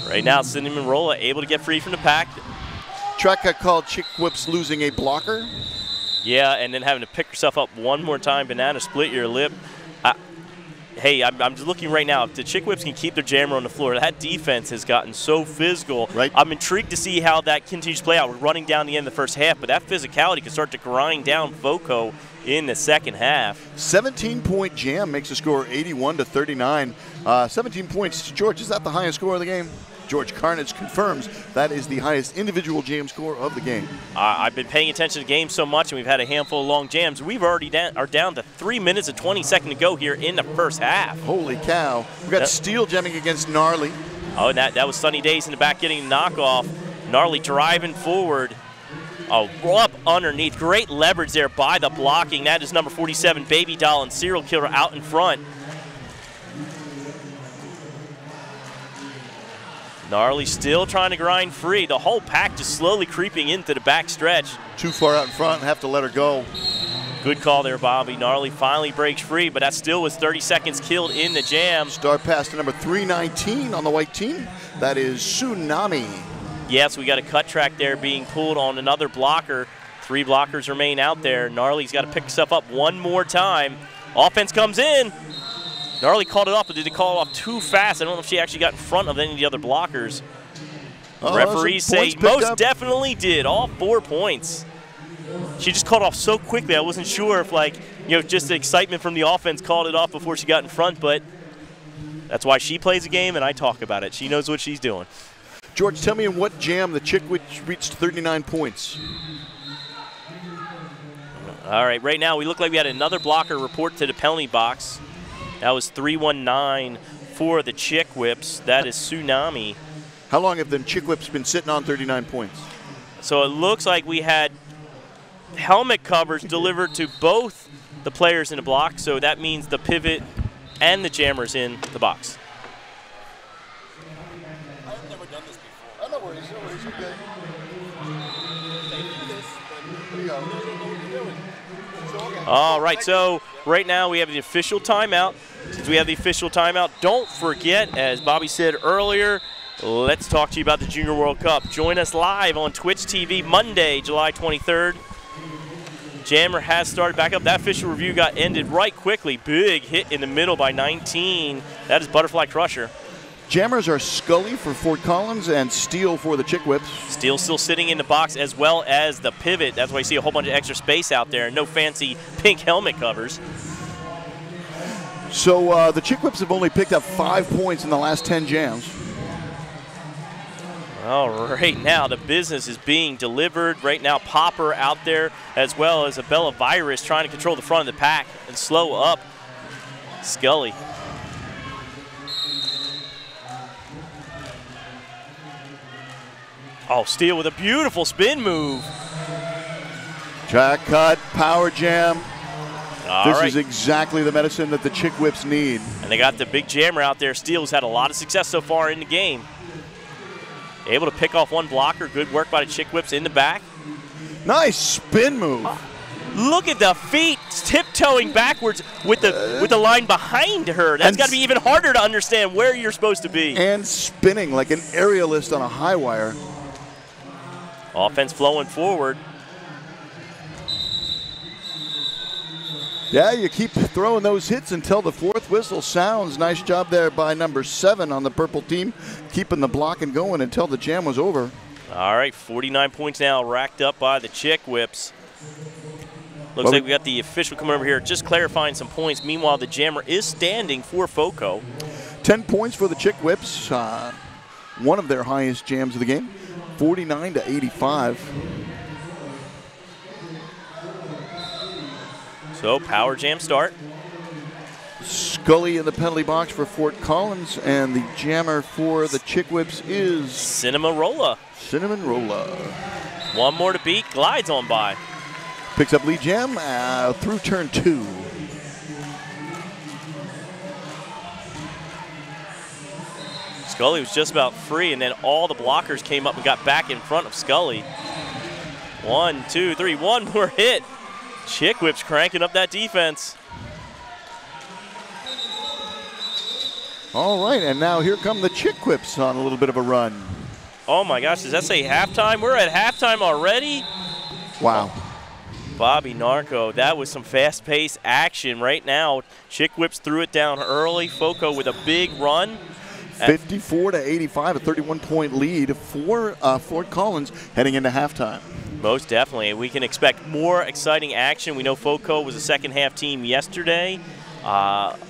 Right now, Cinnamon Rolla able to get free from the pack. Track got called. Chick Whips losing a blocker. Yeah, and then having to pick herself up one more time. Banana Split Your Lip. Hey, I'm just looking right now. If the Chick Whips can keep their jammer on the floor, that defense has gotten so physical. Right. I'm intrigued to see how that continues to play out. We're running down the end of the first half, but that physicality can start to grind down FOCO in the second half. 17-point jam makes the score 81-39. 17 points. George, is that the highest score of the game? George Carnage confirms that is the highest individual jam score of the game. I've been paying attention to the game so much, and we've had a handful of long jams. We've already are down to 3 minutes and 20 seconds to go here in the first half. Holy cow. We've got Steel jamming against Gnarly. Oh, and that was Sunny Days in the back getting a knockoff. Gnarly driving forward. Oh, up underneath. Great leverage there by the blocking. That is number 47, Baby Doll, and Serial Killer out in front. Gnarly still trying to grind free. The whole pack just slowly creeping into the back stretch. Too far out in front, have to let her go. Good call there, Bobby. Gnarly finally breaks free, but that still was 30 seconds killed in the jam. Star pass to number 319 on the white team. That is Tsunami. Yes, we got a cut track there being pulled on another blocker. 3 blockers remain out there. Gnarly's got to pick himself up one more time. Offense comes in. Gnarly called it off, but did he call it off too fast? I don't know if she actually got in front of any of the other blockers. Referees say most definitely did. All 4 points. She just called off so quickly. I wasn't sure if, like, you know, just the excitement from the offense called it off before she got in front, but that's why she plays a game and I talk about it. She knows what she's doing. George, tell me in what jam the Chickwits reached 39 points. All right, right now we look like we had another blocker report to the penalty box. That was 319 for the Chickwits. That is Tsunami. How long have the Chickwits been sitting on 39 points? So it looks like we had helmet covers delivered to both the players in the block, so that means the pivot and the jammers in the box. I've never done this before. I know where he's okay. All right, so right now we have the official timeout. Since we have the official timeout, don't forget, as Bobby said earlier, let's talk to you about the Junior World Cup. Join us live on Twitch TV Monday, July 23rd. Jammer has started back up. That official review got ended right quickly. Big hit in the middle by 19. That is Butterfly Crusher. Jammers are Scully for Fort Collins and Steele for the Chickwits. Steele still sitting in the box as well as the pivot. That's why you see a whole bunch of extra space out there. No fancy pink helmet covers. So the Chickwits have only picked up 5 points in the last 10 jams. All right, now the business is being delivered. Right now, Popper out there as well as a Bella Virus trying to control the front of the pack and slow up Scully. Oh, Steele with a beautiful spin move. Track cut, power jam. This right. is exactly the medicine that the Chickwits need. And they got the big jammer out there. Steele's had a lot of success so far in the game. Able to pick off one blocker. Good work by the Chickwits in the back. Nice spin move. Look at the feet tiptoeing backwards with the line behind her. That's got to be even harder to understand where you're supposed to be. And spinning like an aerialist on a high wire. Offense flowing forward. Yeah, you keep throwing those hits until the 4th whistle sounds. Nice job there by number 7 on the purple team, keeping the blocking going until the jam was over. All right, 49 points now racked up by the Chickwits. Looks like we got the official coming over here, just clarifying some points. Meanwhile, the jammer is standing for FOCO. 10 points for the Chickwits, one of their highest jams of the game, 49-85. So, power jam start. Scully in the penalty box for Fort Collins, and the jammer for the Chickwits is Cinnamon-Rolla. Cinnamon-Rolla. One more to beat, glides on by. Picks up lead jam through turn 2. Scully was just about free, and then all the blockers came up and got back in front of Scully. 1, 2, 3, one more hit. Chickwits cranking up that defense. All right, and now here come the Chickwits on a little bit of a run. Oh my gosh, does that say halftime? We're at halftime already? Wow. Bobby Narco, that was some fast-paced action right now. Chickwits threw it down early. FOCO with a big run. 54-85, a 31-point lead for Fort Collins heading into halftime. Most definitely. We can expect more exciting action. We know FOCO was a second-half team yesterday.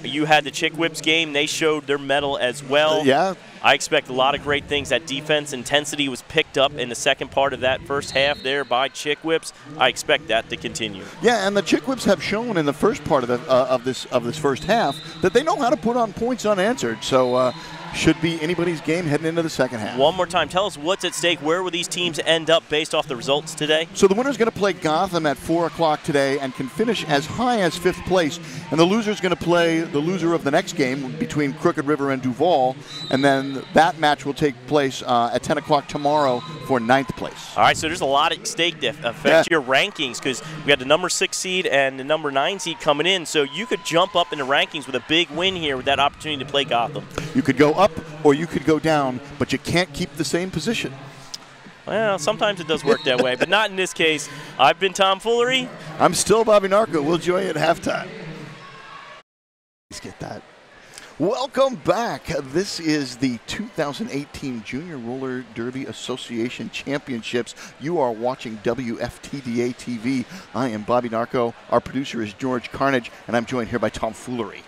You had the Chickwits game. They showed their mettle as well. Yeah. I expect a lot of great things. That defense intensity was picked up in the second part of that first half there by Chickwits. I expect that to continue. Yeah, and the Chickwits have shown in the first part of this first half that they know how to put on points unanswered. So should be anybody's game heading into the second half. One more time, tell us what's at stake. Where will these teams end up based off the results today? So the winner's going to play Gotham at 4 o'clock today and can finish as high as 5th place. And the loser's going to play the loser of the next game between Crooked River and Duval. And then that match will take place at 10 o'clock tomorrow for 9th place. All right, so there's a lot at stake to affect your rankings because we had the number 6 seed and the number 9 seed coming in. So you could jump up in the rankings with a big win here with that opportunity to play Gotham. You could go up or you could go down, but you can't keep the same position. Well, sometimes it does work that way, but not in this case. I've been Tom Foolery. I'm still Bobby Narco. We'll join you at halftime. Let's get that. Welcome back. This is the 2018 Junior Roller Derby Association Championships. You are watching WFTDA TV. I am Bobby Narco. Our producer is George Carnage, and I'm joined here by Tom Foolery.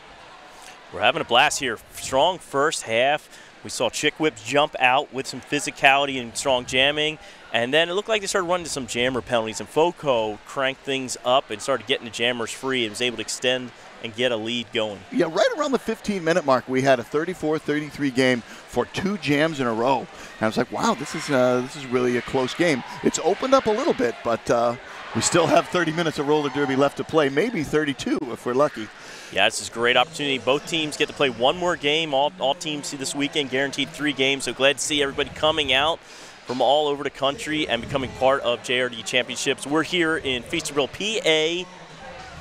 We're having a blast here. Strong first half. We saw Chick Whips jump out with some physicality and strong jamming, and then it looked like they started running to some jammer penalties, and FOCO cranked things up and started getting the jammers free and was able to extend and get a lead going. Yeah, right around the 15-minute mark, we had a 34-33 game for 2 jams in a row. And I was like, wow, this is really a close game. It's opened up a little bit, but we still have 30 minutes of roller derby left to play, maybe 32 if we're lucky. Yeah, this is a great opportunity. Both teams get to play one more game. All teams this weekend guaranteed 3 games, so glad to see everybody coming out from all over the country and becoming part of JRD Championships. We're here in Feasterville, PA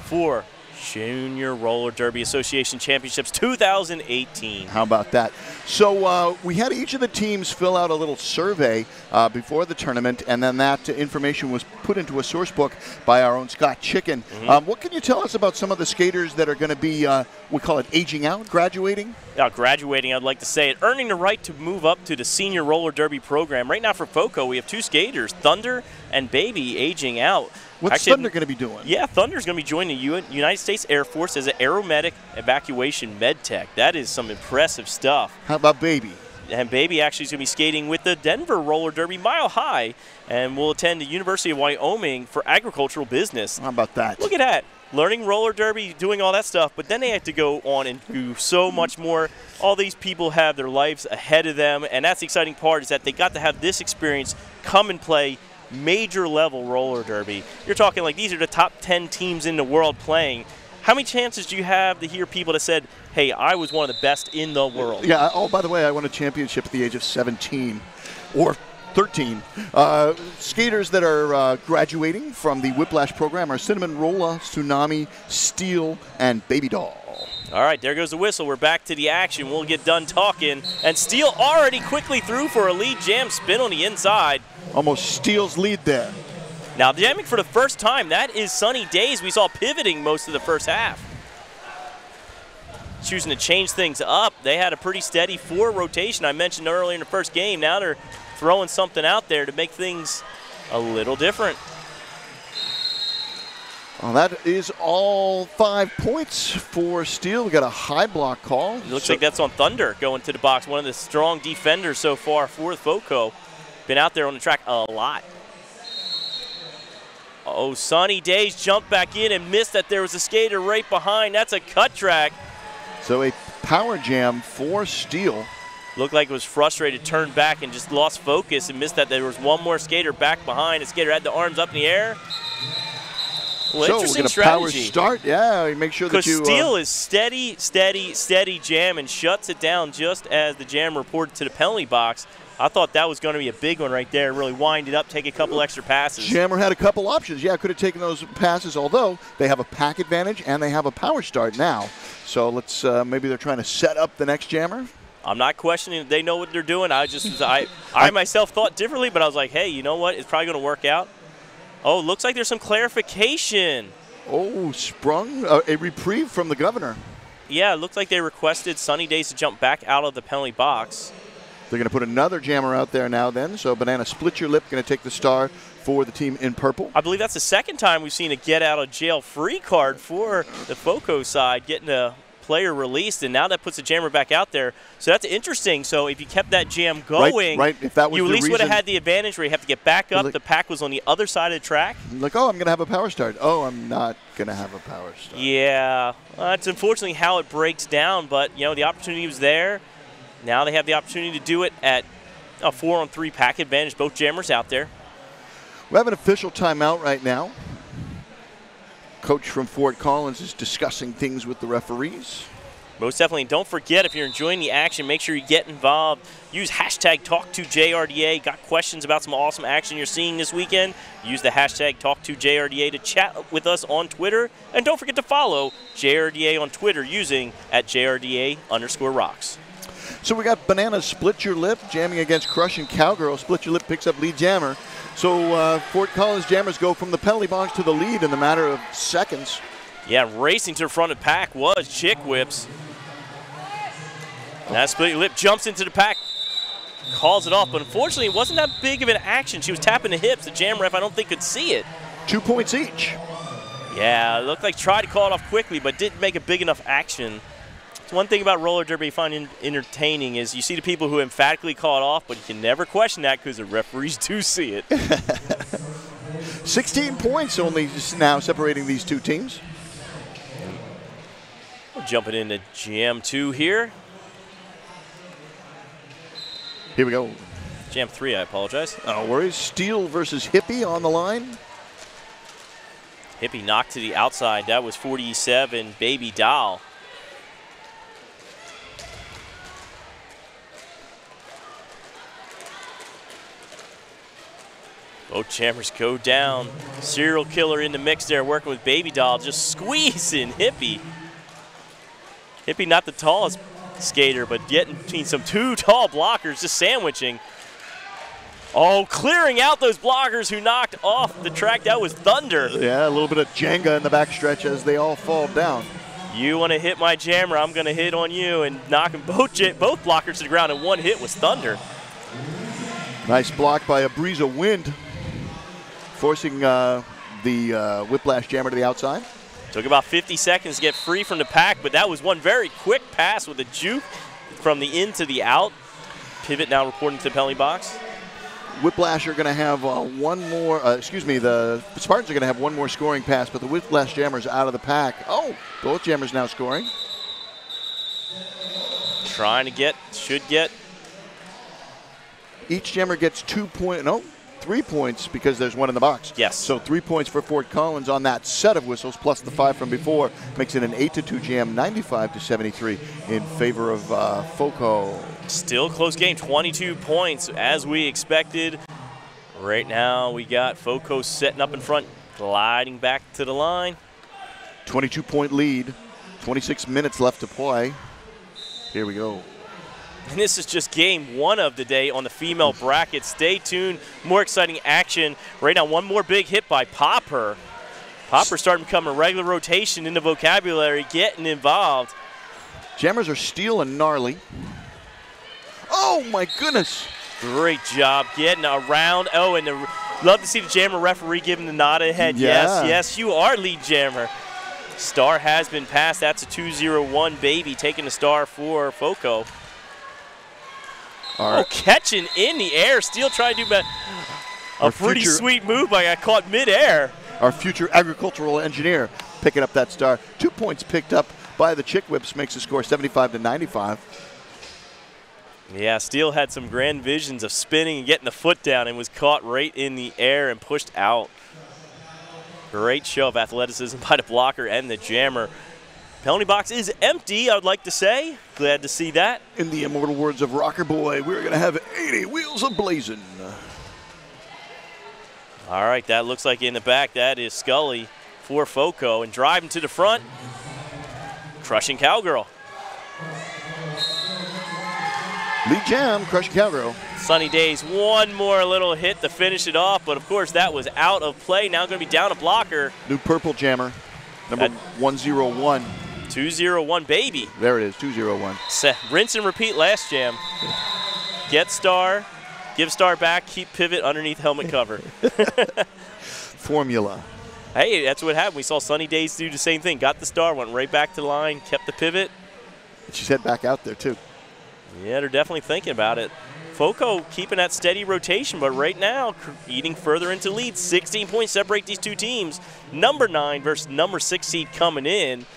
for Junior Roller Derby Association Championships 2018. How about that? So we had each of the teams fill out a little survey before the tournament, and then that information was put into a source book by our own Scott Chicken. What can you tell us about some of the skaters that are going to be, we call it aging out, graduating? Graduating, I'd like to say it, earning the right to move up to the Senior Roller Derby program. Right now for FOCO, we have 2 skaters, Thunder and Baby, aging out. What's Thunder going to be doing? Yeah, Thunder's going to be joining the United States Air Force as an aeromedic evacuation med tech. That is some impressive stuff. How about Baby? And Baby actually is going to be skating with the Denver Roller Derby Mile High and will attend the University of Wyoming for agricultural business. How about that? Look at that. Learning roller derby, doing all that stuff, but then they have to go on and do so much more. All these people have their lives ahead of them, and that's the exciting part, is that they got to have this experience come and play major level roller derby. You're talking like these are the top 10 teams in the world playing. How many chances do you have to hear people that said, hey, I was one of the best in the world? Yeah, oh, by the way, I won a championship at the age of 17 or 13. Skaters that are graduating from the Whiplash program are Cinnamon Rolla, Tsunami, Steel, and Baby Doll. All right, there goes the whistle. We're back to the action. We'll get done talking. And Steel already quickly through for a lead jam spin on the inside. Almost Steel's lead there. Now jamming for the first time, that is Sunny Days. We saw pivoting most of the first half. Choosing to change things up. They had a pretty steady 4 rotation I mentioned earlier in the first game. Now they're throwing something out there to make things a little different. Well, that is all 5 points for Steel. We got a high block call. It looks like that's on Thunder going to the box. One of the strong defenders so far for FOCO. Been out there on the track a lot. Oh, Sunny Days jumped back in and missed that there was a skater right behind. That's a cut track. So a power jam for Steel. Looked like it was frustrated, turned back and just lost focus and missed that there was one more skater back behind. The skater had the arms up in the air. Well, so interesting we're going to power start. Yeah, make sure that you... Because Steel is steady, steady, steady jam and shuts it down just as the jam reported to the penalty box. I thought that was going to be a big one right there, really wind it up, take a couple extra passes. Jammer had a couple options. Yeah, could have taken those passes, although they have a pack advantage and they have a power start now. So let's maybe they're trying to set up the next jammer. I'm not questioning they know what they're doing. I myself thought differently, but I was like, hey, you know what? It's probably going to work out. Oh, looks like there's some clarification. Oh, sprung a reprieve from the governor. Yeah, it looks like they requested Sunny Days to jump back out of the penalty box. They're going to put another jammer out there now then. So Banana Split Your Lip going to take the star for the team in purple. I believe that's the second time we've seen a get out of jail free card for the FOCO side, getting a player released, and now that puts the jammer back out there. So that's interesting. So if you kept that jam going, right. If that was you at the least would have reason, had the advantage where you have to get back up. Like, the pack was on the other side of the track. Like, oh, I'm going to have a power start. Oh, I'm not going to have a power start. Yeah, that's unfortunately how it breaks down, but, you know, the opportunity was there. Now they have the opportunity to do it at a 4-on-3 pack advantage. Both jammers out there. We have an official timeout right now. Coach from Fort Collins is discussing things with the referees. Most definitely. Don't forget, if you're enjoying the action, make sure you get involved. Use hashtag #TalkToJRDA. Got questions about some awesome action you're seeing this weekend? Use the hashtag #TalkToJRDA to chat with us on Twitter. And don't forget to follow JRDA on Twitter using @JRDA_rocks. So we got Banana Split Your Lip jamming against Crushing Cowgirl. Split Your Lip picks up lead jammer. So Fort Collins jammers go from the penalty box to the lead in the matter of seconds. Yeah, racing to the front of the pack was Chick Whips. That Split Your Lip jumps into the pack, calls it off, but unfortunately it wasn't that big of an action. She was tapping the hips. The jam ref, I don't think, could see it. 2 points each. Yeah, it looked like tried to call it off quickly, but didn't make a big enough action. It's one thing about roller derby I find entertaining is you see the people who emphatically call it off, but you can never question that because the referees do see it. 16 points only now separating these two teams. We're jumping into Jam 2 here. Here we go. Jam 3, I apologize. No worries. Steel versus Hippie on the line. Hippie knocked to the outside. That was 47, Baby Doll. Both jammers go down. Serial killer in the mix there, working with Baby Doll, just squeezing Hippie. Hippie not the tallest skater, but getting between some two tall blockers, just sandwiching. Oh, clearing out those blockers who knocked off the track. That was Thunder. Yeah, a little bit of Jenga in the backstretch as they all fall down. You want to hit my jammer, I'm going to hit on you, and knocking both blockers to the ground, and one hit was Thunder. Nice block by a breeze of wind, forcing the Whiplash jammer to the outside. Took about 50 seconds to get free from the pack, but that was one very quick pass with a juke from the in to the out. Pivot now reporting to the penalty box. Whiplash are going to have one more, the Spartans are going to have one more scoring pass, but the Whiplash jammers out of the pack. Oh, both jammers now scoring. Trying to get, should get. Each jammer gets 3 points because there's one in the box. Yes. So 3 points for Fort Collins on that set of whistles, plus the 5 from before, makes it an 8-2 jam, 95-73 in favor of FOCO. Still close game, 22 points as we expected. Right now we got FOCO setting up in front, gliding back to the line. 22-point lead, 26 minutes left to play. Here we go. And this is just game 1 of the day on the female bracket. Stay tuned, more exciting action. Right now, one more big hit by Popper. Popper starting to become a regular rotation in the vocabulary, getting involved. Jammers are Steel and Gnarly. Oh my goodness. Great job getting around. Oh, and love to see the jammer referee giving the nod ahead. Yeah. Yes, you are lead jammer. Star has been passed. That's a 2-0-1 Baby taking the star for FOCO. Oh, catching in the air. Steel trying to do a pretty sweet move, but got caught midair. Our future agricultural engineer picking up that star. 2 points picked up by the Chick Whips, makes the score 75-95. Yeah, Steel had some grand visions of spinning and getting the foot down and was caught right in the air and pushed out. Great show of athleticism by the blocker and the jammer. Penalty box is empty, I would like to say. Glad to see that. In the immortal words of Rocker Boy, we're going to have 80 wheels a-blazing. All right, that looks like in the back, that is Scully for FOCO. And driving to the front, Crushing Cowgirl. Lead jam, Crushing Cowgirl. Sunny Days, one more little hit to finish it off, but of course that was out of play. Now going to be down a blocker. New purple jammer, number 101. 2-0-1 Baby. There it is, 2-0-1. Rinse and repeat last jam. Get star, give star back, keep pivot underneath helmet cover. Formula. Hey, that's what happened. We saw Sunny Days do the same thing. Got the star, went right back to the line, kept the pivot. She's head back out there too. Yeah, they're definitely thinking about it. FOCO keeping that steady rotation, but right now eating further into lead. 16 points separate these two teams. Number 9 versus number 6 seed coming in.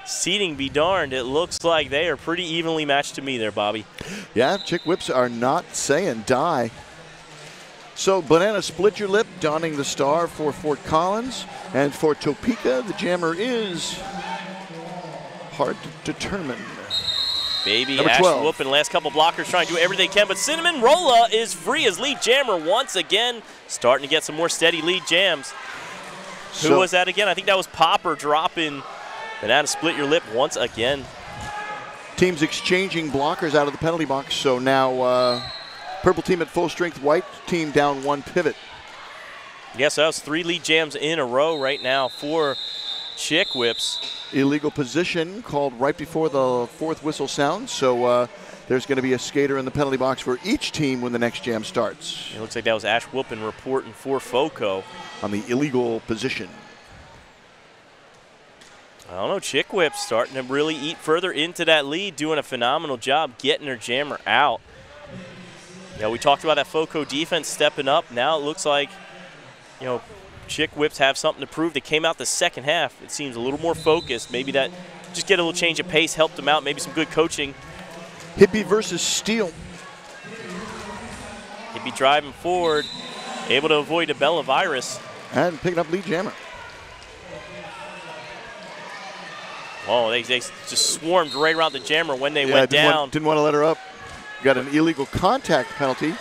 Seeding be darned, it looks like they are pretty evenly matched to me there, Bobby. Yeah, Chick Whips are not saying die. So Banana Split Your Lip donning the star for Fort Collins. And for Topeka, the jammer is hard to determine. Baby Number Ash 12. whooping. Last couple blockers trying to do everything they can, but Cinnamon Rolla is free as lead jammer once again. Starting to get some more steady lead jams. Who was that again? I think that was Popper dropping Banana Split Your Lip once again. Teams exchanging blockers out of the penalty box. So now purple team at full strength, white team down one pivot. Yes, that was 3 lead jams in a row right now for Chick Whips. Illegal position called right before the fourth whistle sounds. So there's going to be a skater in the penalty box for each team when the next jam starts. It looks like that was Ash Whoopin reporting for FOCO. On the illegal position. I don't know, Chick Whip starting to really eat further into that lead, doing a phenomenal job getting their jammer out. We talked about that FOCO defense stepping up. Now it looks like, Chick Whips have something to prove. They came out the second half. It seems a little more focused. Maybe that just get a little change of pace helped them out. Maybe some good coaching. Hippie versus Steele. Hippie driving forward, able to avoid a Bella virus. And picking up lead jammer. Oh, they just swarmed right around the jammer when they went down. Didn't want to let her up. Got an illegal contact penalty.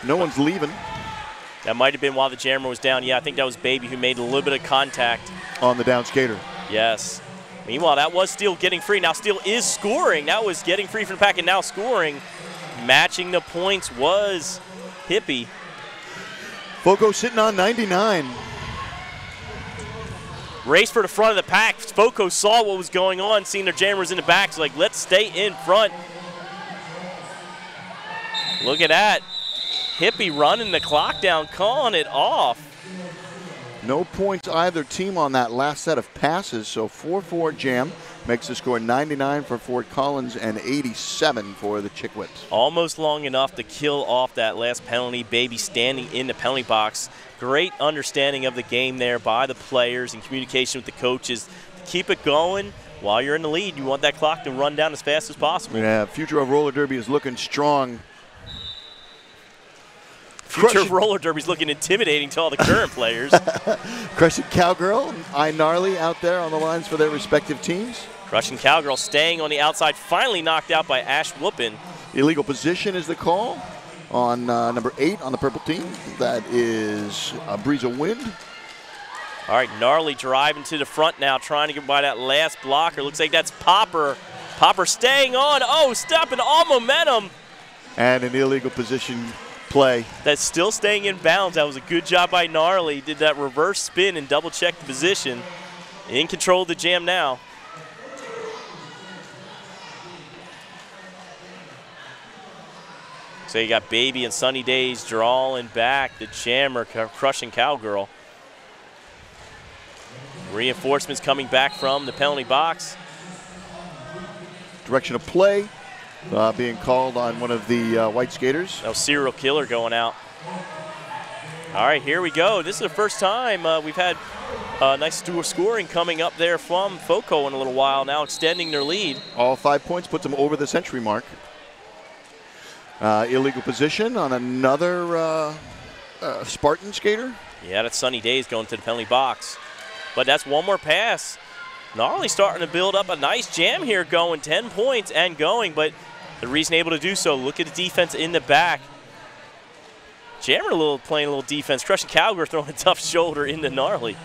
No one's leaving. That might have been while the jammer was down. Yeah, I think that was Baby who made a little bit of contact. On the down skater. Yes. Meanwhile, that was Steele getting free. Now Steele is scoring. That was getting free from the pack and now scoring. Matching the points was Hippie. FOCO sitting on 99. Race for the front of the pack. FOCO saw what was going on, seeing their jammers in the back. So, let's stay in front. Look at that. Hippie running the clock down, calling it off. No points either team on that last set of passes. So 4-4 jam makes the score 99 for Fort Collins and 87 for the Chick Whips. Almost long enough to kill off that last penalty. Baby standing in the penalty box. Great understanding of the game there by the players and communication with the coaches. Keep it going while you're in the lead. You want that clock to run down as fast as possible. Yeah, future of roller derby is looking strong. Future of roller derby is looking intimidating to all the current players. Crushing Cowgirl, iNarly out there on the lines for their respective teams. Crushing Cowgirl staying on the outside, finally knocked out by Ash Whoopin. Illegal position is the call on number 8 on the purple team. That is a breeze of wind. All right, Gnarly driving to the front now, trying to get by that last blocker. Looks like that's Popper. Popper staying on. Oh, stopping all momentum. And an illegal position play. That's still staying in bounds. That was a good job by Gnarly. Did that reverse spin and double check the position. In control of the jam now. So you got Baby and Sunny Days drawing back. The jammer crushing Cowgirl. Reinforcements coming back from the penalty box. Direction of play being called on one of the white skaters. That was Serial Killer going out. All right, here we go. This is the first time we've had nice scoring coming up there from FOCO in a little while, now extending their lead. All 5 points puts them over the century mark. Illegal position on another Spartan skater. Yeah, that's Sunny Days going to the penalty box. But that's one more pass. Gnarly starting to build up a nice jam here going, 10 points and going, but the reason able to do so, look at the defense in the back. Jammer playing a little defense. Crushing Cowgirl throwing a tough shoulder into Gnarly.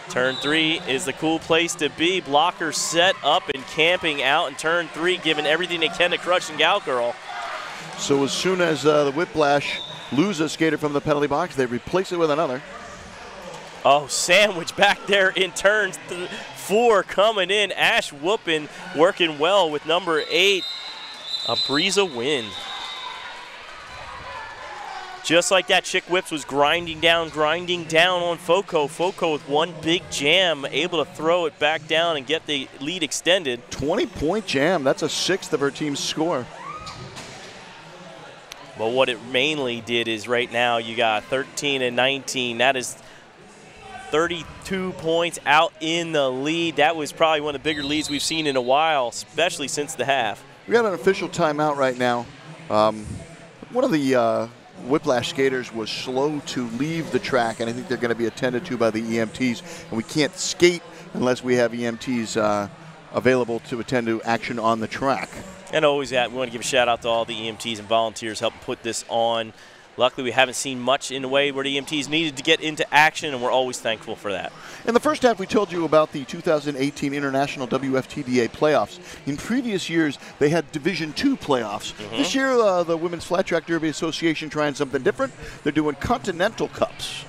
Turn 3 is the cool place to be. Blockers set up and camping out in turn 3, giving everything they can to Crushing Cowgirl. So as soon as the Whiplash lose a skater from the penalty box, they replace it with another. Oh, sandwich back there in turn 4 coming in. Ash Whoopin working well with number 8. A breeze of wind. Just like that, Chick Whips was grinding down on FOCO. FOCO with one big jam, able to throw it back down and get the lead extended. 20-point jam. That's a 6th of her team's score. But what it mainly did is right now you got 13 and 19. That is 32 points out in the lead. That was probably one of the bigger leads we've seen in a while, especially since the half. We got an official timeout right now. One of the Whiplash skaters was slow to leave the track, and I think they're going to be attended to by the EMTs. And we can't skate unless we have EMTs available to attend to action on the track. And always we want to give a shout out to all the EMTs and volunteers helping put this on. luckily we haven't seen much in the way where the EMTs needed to get into action, and we're always thankful for that. In the first half, we told you about the 2018 International WFTDA playoffs. In previous years, they had Division II playoffs. This year, the Women's Flat Track Derby Association trying something different. They're doing Continental Cups.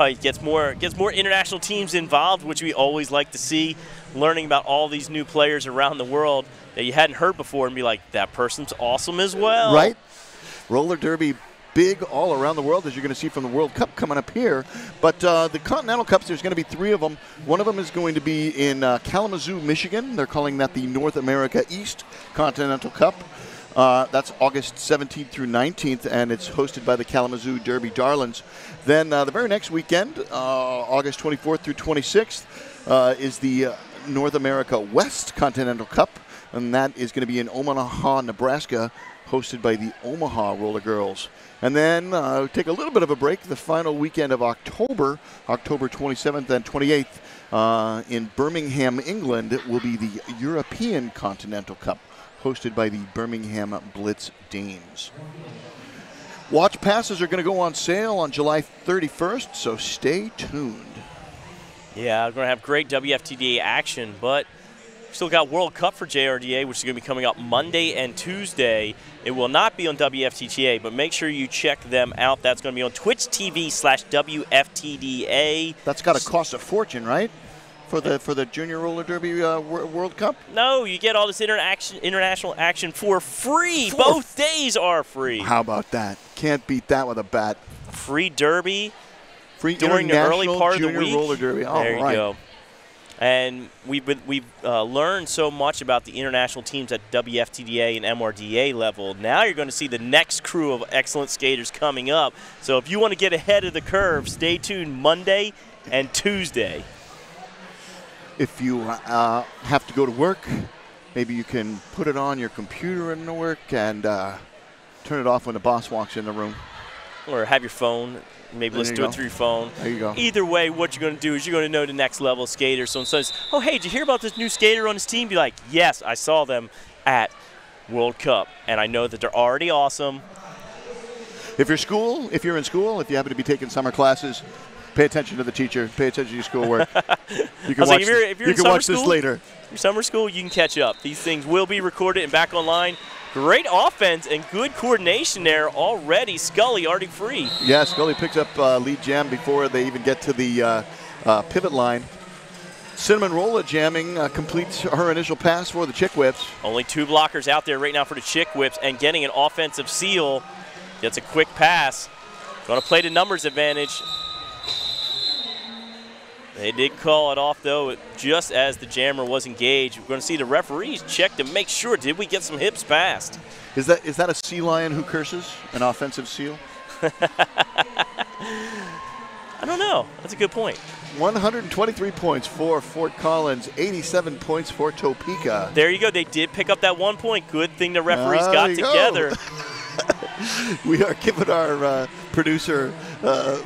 It gets more international teams involved, which we always like to see, learning about all these new players around the world that you hadn't heard before and be like, that person's awesome as well. Right. Roller derby big all around the world, as you're going to see from the World Cup coming up here. But the Continental Cups, there's going to be 3 of them. One of them is going to be in Kalamazoo, Michigan. They're calling that the North America East Continental Cup. That's August 17th through 19th, and it's hosted by the Kalamazoo Derby Darlings. Then the very next weekend, August 24th through 26th, is the North America West Continental Cup, and that is going to be in Omaha, Nebraska, hosted by the Omaha Roller Girls. And then take a little bit of a break. The final weekend of October, October 27th and 28th, in Birmingham, England, will be the European Continental Cup, hosted by the Birmingham Blitz Dames. Watch passes are going to go on sale on July 31st, so stay tuned. Yeah, we're going to have great WFTDA action, but we still got World Cup for JRDA, which is going to be coming up Monday and Tuesday. It will not be on WFTDA, but make sure you check them out. That's going to be on Twitch TV/WFTDA. That's got to cost a fortune, right? For the Junior Roller Derby World Cup? No, you get all this international action for free. Both days are free. How about that? Can't beat that with a bat. Free Derby. Free during the early part of the week. Roller Derby. All there you right. go. And we've learned so much about the international teams at WFTDA and MRDA level. Now you're going to see the next crew of excellent skaters coming up. So if you want to get ahead of the curve, stay tuned Monday and Tuesday. If you have to go to work, maybe you can put it on your computer in the work and turn it off when the boss walks in the room. Or have your phone. Maybe listen to it through your phone. There you go. Either way, what you're going to do is you're going to know the next level skater. So when someone says, oh, hey, did you hear about this new skater on this team? Be like, yes, I saw them at World Cup, and I know that they're already awesome. If you're in school, if you happen to be taking summer classes, pay attention to the teacher. Pay attention to your schoolwork. You can watch, if you're you can watch this later. Your summer school, you can catch up. These things will be recorded and back online. Great offense and good coordination there already. Scully already free. Yeah, Scully picks up lead jam before they even get to the pivot line. Cinnamon Rolla jamming completes her initial pass for the Chick Whips. Only 2 blockers out there right now for the Chick Whips, and getting an offensive seal. Gets a quick pass. Going to play the numbers advantage. They did call it off, though, just as the jammer was engaged. We're going to see the referees check to make sure, did we get some hips passed? Is that a sea lion who curses? An offensive seal? I don't know. That's a good point. 123 points for Fort Collins, 87 points for Topeka. There you go. They did pick up that 1 point. Good thing the referees got together. We are giving our producer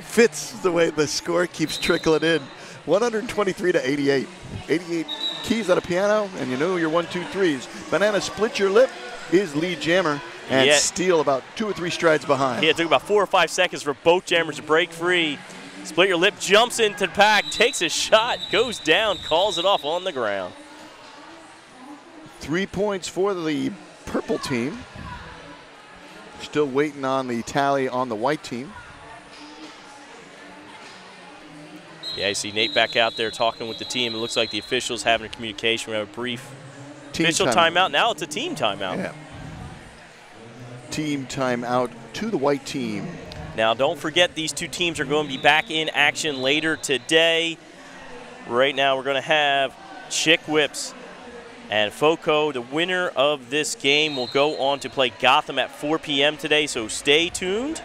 fits the way the score keeps trickling in. 123 to 88. 88 keys on a piano, and you know your 1, 2, 3s. Banana Split Your Lip is lead jammer, and Steele about 2 or 3 strides behind. Yeah, it took about 4 or 5 seconds for both jammers to break free. Split Your Lip jumps into the pack, takes a shot, goes down, calls it off on the ground. 3 points for the purple team. Still waiting on the tally on the white team. Yeah, you see Nate back out there talking with the team. It looks like the officials having a communication. We have a brief official timeout. Now it's a team timeout. Yeah. Team timeout to the white team. Now, don't forget, these 2 teams are going to be back in action later today. Right now, we're going to have Chick Whips and FOCO. The winner of this game will go on to play Gotham at 4 p.m. today, so stay tuned.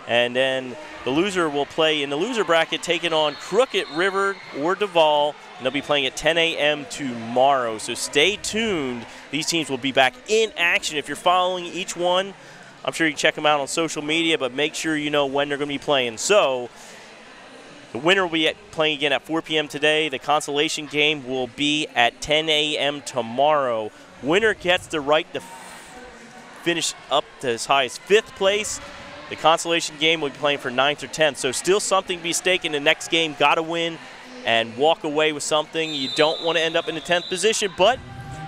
And then the loser will play in the loser bracket, taking on Crooked River or Duval, and they'll be playing at 10 a.m. tomorrow. So stay tuned. These teams will be back in action. If you're following each one, I'm sure you can check them out on social media, but make sure you know when they're going to be playing. So the winner will be playing again at 4 p.m. today. The consolation game will be at 10 a.m. tomorrow. Winner gets the right to finish up to as high as 5th place. The consolation game will be playing for 9th or 10th, so still something to be staked in the next game. Got to win and walk away with something. You don't want to end up in the 10th position, but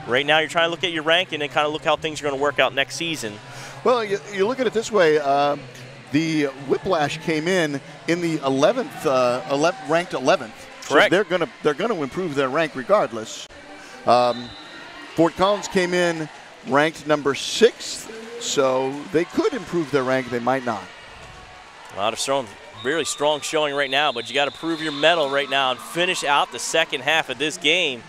right now you're trying to look at your ranking and kind of look how things are going to work out next season. Well, you look at it this way. The Whiplash came in the 11th, ranked 11th. Correct. So they're gonna improve their rank regardless. Fort Collins came in ranked number 6th, so they could improve their rank. They might not. A lot of really strong showing right now, but you got to prove your mettle right now and finish out the second half of this game.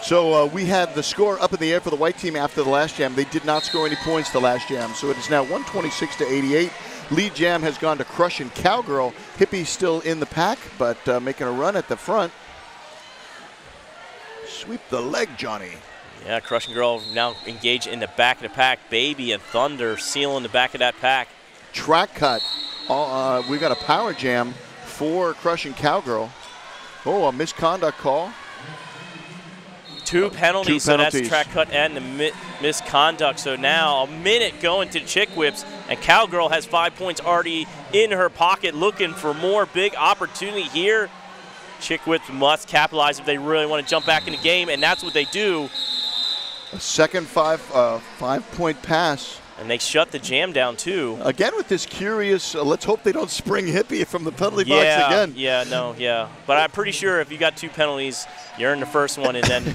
So we had the score up in the air for the white team after the last jam. They did not score any points the last jam, so it is now 126-88. Lead jam has gone to Crush and Cowgirl. Hippie still in the pack, but making a run at the front. Sweep the leg, Johnny. Yeah, Crush and Girl now engaged in the back of the pack. Baby and Thunder sealing the back of that pack. Track cut. We got a power jam for Crush and Cowgirl. Oh, a misconduct call. Two penalties, so that's track cut and the misconduct. So now a minute going to Chick Whips, and Cowgirl has 5 points already in her pocket, looking for more big opportunity here. Chick Whips must capitalize if they really want to jump back in the game, and that's what they do. A second five-point pass. And they shut the jam down, too. Again with this curious, let's hope they don't spring Hippie from the penalty box again. Yeah. But I'm pretty sure if you got 2 penalties, you earned the first one, and then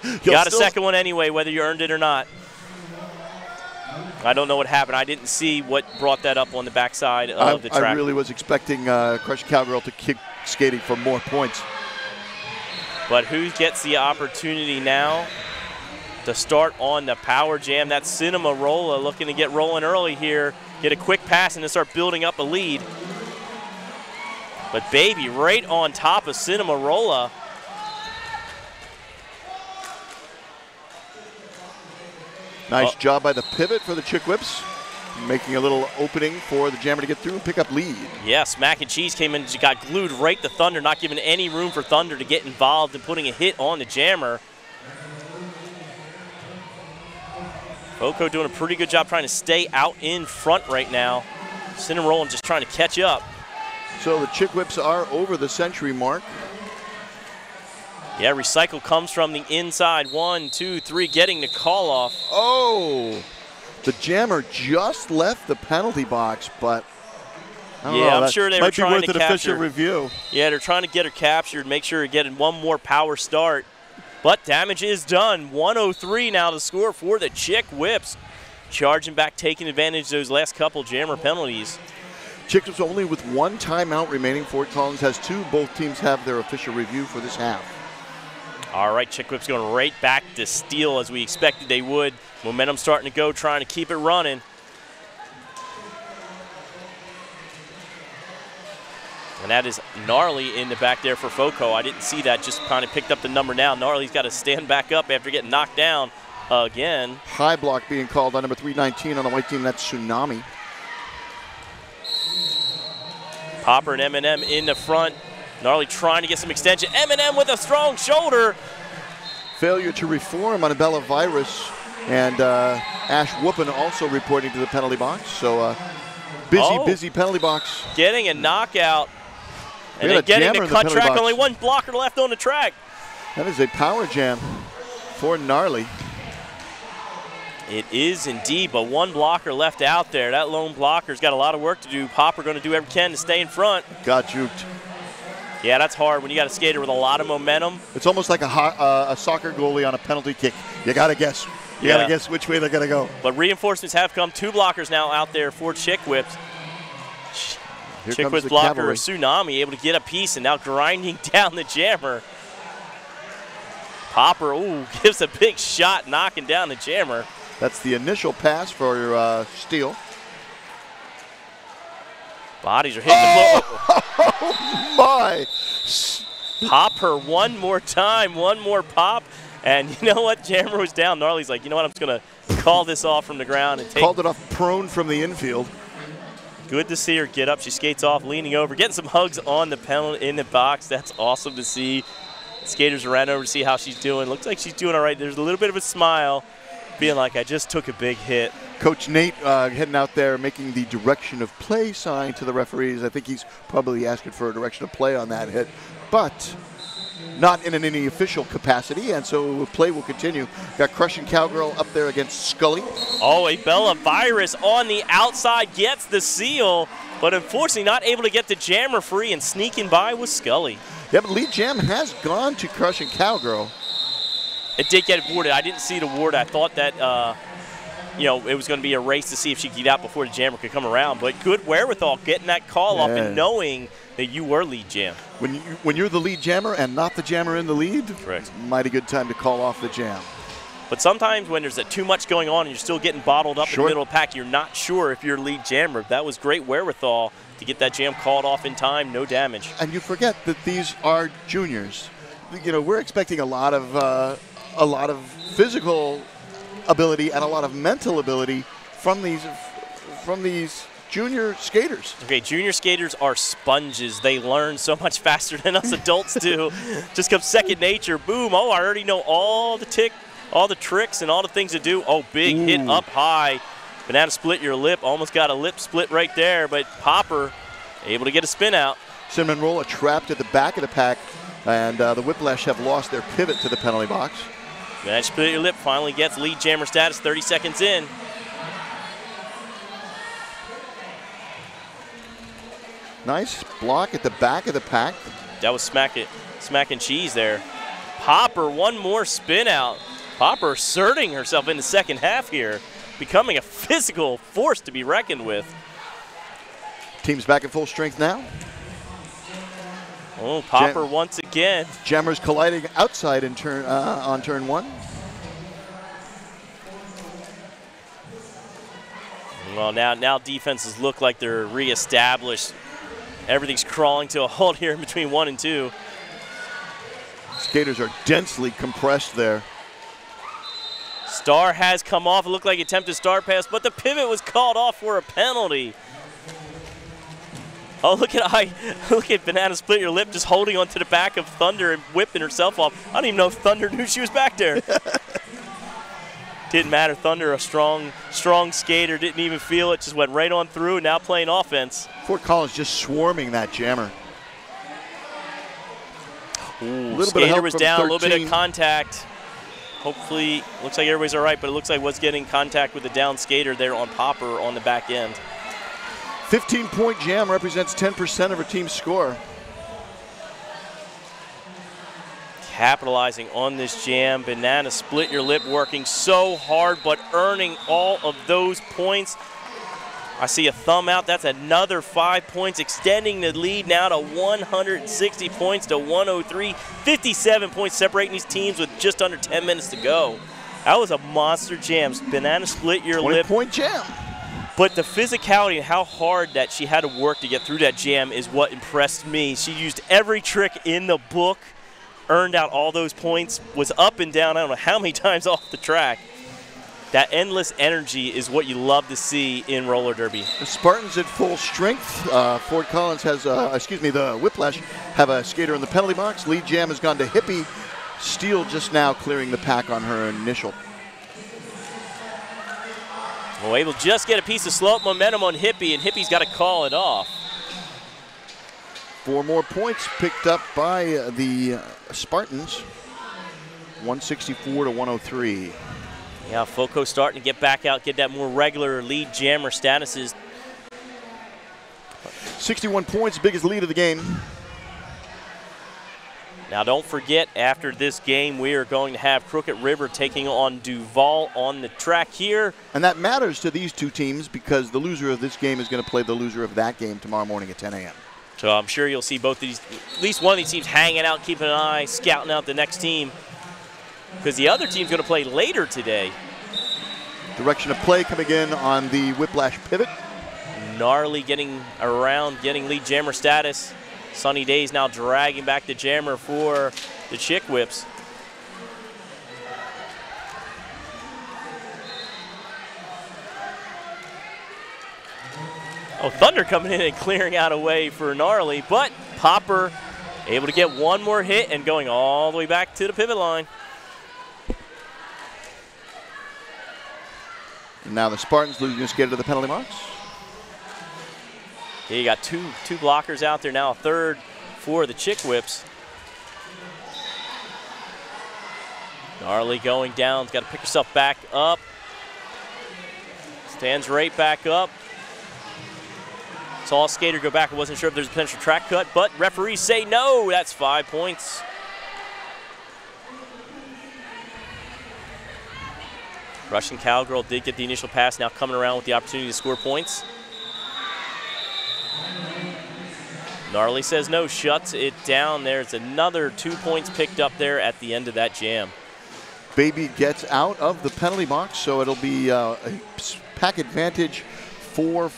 you got a second one anyway, whether you earned it or not. I don't know what happened. I didn't see what brought that up on the backside of the track. I really was expecting Crush Cowgirl to keep skating for more points. But who gets the opportunity now to start on the power jam? That's Cinema Rolla looking to get rolling early here, get a quick pass and then start building up a lead. But Baby right on top of Cinema Rolla. Nice job by the pivot for the Chick Whips, making a little opening for the jammer to get through and pick up lead. Yes, Mac and Cheese came in and got glued right to Thunder, not giving any room for Thunder to get involved and putting a hit on the jammer. FOCO doing a pretty good job trying to stay out in front right now. Cinema Rolla just trying to catch up. So the Chick Whips are over the century mark. Yeah, Recycle comes from the inside. 1, 2, 3, getting the call off. Oh, the jammer just left the penalty box, but I don't know, I'm sure they were trying to capture. Official review. Yeah, they're trying to get her captured, make sure you're getting one more power start. But damage is done. 103 now to score for the Chick Whips. Charging back, taking advantage of those last couple jammer penalties. Chick Whips only with 1 timeout remaining. Fort Collins has 2. Both teams have their official review for this half. All right, Chick Whips going right back to steal as we expected they would. Momentum starting to go, trying to keep it running. And that is Gnarly in the back there for FOCO. I didn't see that, just kind of picked up the number now. Gnarly's got to stand back up after getting knocked down again. High block being called on number 319 on the white team. That's Tsunami. Popper and M&M in the front. Gnarly trying to get some extension. M&M with a strong shoulder. Failure to reform on a Bella Virus. And Ash Whoopin also reporting to the penalty box. So busy penalty box. Getting a knockout. And then getting the cut track. Only 1 blocker left on the track. That is a power jam for Gnarly. It is indeed, but 1 blocker left out there. That lone blocker's got a lot of work to do. Popper going to do everything can to stay in front. Got juked. Yeah, that's hard when you got a skater with a lot of momentum. It's almost like a soccer goalie on a penalty kick. You got to guess. You got to guess which way they're going to go. But reinforcements have come. 2 blockers now out there for Chick Whips. Chick Whips blocker, Tsunami, able to get a piece and now grinding down the jammer. Popper, gives a big shot, knocking down the jammer. That's the initial pass for Steele. Bodies are hitting the floor. Oh, my. Pop her one more time, one more pop. And you know what? Jammer was down. Gnarly's like, you know what? I'm just going to call this off from the ground. And called it off prone from the infield. Good to see her get up. She skates off, leaning over, getting some hugs on the penalty in the box. That's awesome to see. Skaters ran over to see how she's doing. Looks like she's doing all right. There's a little bit of a smile, being like, I just took a big hit. Coach Nate heading out there making the direction of play sign to the referees. I think he's probably asking for a direction of play on that hit, but not in any official capacity, and so play will continue. Got Crushing Cowgirl up there against Scully. Oh, a Bella Virus on the outside gets the seal, but unfortunately not able to get the jammer free and sneaking by with Scully. Yeah, but lead jam has gone to Crushing Cowgirl. It did get awarded. I didn't see it awarded. I thought that you know, it was going to be a race to see if she could get out before the jammer could come around, but good wherewithal getting that call off and knowing that you were lead jam. When you're the lead jammer and not the jammer in the lead, correct. Mighty good time to call off the jam. But sometimes when there's too much going on and you're still getting bottled up in the middle of the pack, you're not sure if you're lead jammer. That was great wherewithal to get that jam called off in time, no damage. And you forget that these are juniors. You know, we're expecting a lot of physical ability and a lot of mental ability from these junior skaters. Okay, junior skaters are sponges. They learn so much faster than us adults do. Just comes second nature. Boom. Oh, I already know all the tricks and all the things to do. Oh, big hit up high. Banana split your lip. Almost got a lip split right there, but Popper able to get a spin out. Cinnamon Roll trapped at the back of the pack, and the Whiplash have lost their pivot to the penalty box. Banana split your lip finally gets lead jammer status 30 seconds in. Nice block at the back of the pack. That was smack and cheese there. Popper, one more spin out. Popper asserting herself in the second half here, becoming a physical force to be reckoned with. Team's back at full strength now. Oh, Popper once again. Jammers colliding outside in on turn one. Well, now defenses look like they're reestablished. Everything's crawling to a halt here in between 1 and 2. Skaters are densely compressed there. Star has come off. It looked like attempted star pass, but the pivot was called off for a penalty. Oh, look at Banana split your lip, just holding onto the back of Thunder and whipping herself off. I don't even know if Thunder knew she was back there. Didn't matter. Thunder, a strong skater, didn't even feel it, just went right on through, now playing offense. Fort Collins just swarming that jammer. Ooh, skater was down, 13. A little bit of contact. Hopefully, looks like everybody's all right, but it looks like was getting contact with the down skater there on Popper on the back end. 15-point jam represents 10% of her team's score. Capitalizing on this jam. Banana split your lip, working so hard, but earning all of those points. I see a thumb out. That's another 5 points, extending the lead now to 160 points to 103. 57 points separating these teams with just under 10 minutes to go. That was a monster jam. Banana split your lip. 20-point jam. But the physicality and how hard that she had to work to get through that jam is what impressed me. She used every trick in the book, earned out all those points, was up and down, I don't know how many times off the track. That endless energy is what you love to see in roller derby. The Spartans at full strength. Fort Collins has, the Whiplash have a skater in the penalty box. Lead jam has gone to Hippie. Steele just now clearing the pack on her initial. Well, able to just get a piece of slope momentum on Hippie, and Hippie's got to call it off. 4 more points picked up by the Spartans. 164 to 103. Yeah, FOCO starting to get back out, get that more regular lead jammer statuses. 61 points, biggest lead of the game. Now don't forget, after this game, we are going to have Crooked River taking on Duval on the track here. And that matters to these two teams because the loser of this game is going to play the loser of that game tomorrow morning at 10 a.m. So I'm sure you'll see both of these, at least one of these teams hanging out, keeping an eye, scouting out the next team. Because the other team's going to play later today. Direction of play coming in on the Whiplash pivot. Gnarly getting around, getting lead jammer status. Sunny Days now dragging back the jammer for the Chick Whips. Oh, Thunder coming in and clearing out a way for Gnarly, but Popper able to get one more hit and going all the way back to the pivot line. And now the Spartans losing a skater to the penalty marks. Yeah, you got two blockers out there now, a third for the Chick Whips. Gnarly going down, got to pick herself back up. Stands right back up. Saw a skater go back. I wasn't sure if there's a potential track cut, but referees say no. That's 5 points. Russian Cowgirl did get the initial pass, now coming around with the opportunity to score points. Gnarly says no, shuts it down. There's another 2 points picked up there at the end of that jam. Baby gets out of the penalty box, so it'll be a pack advantage for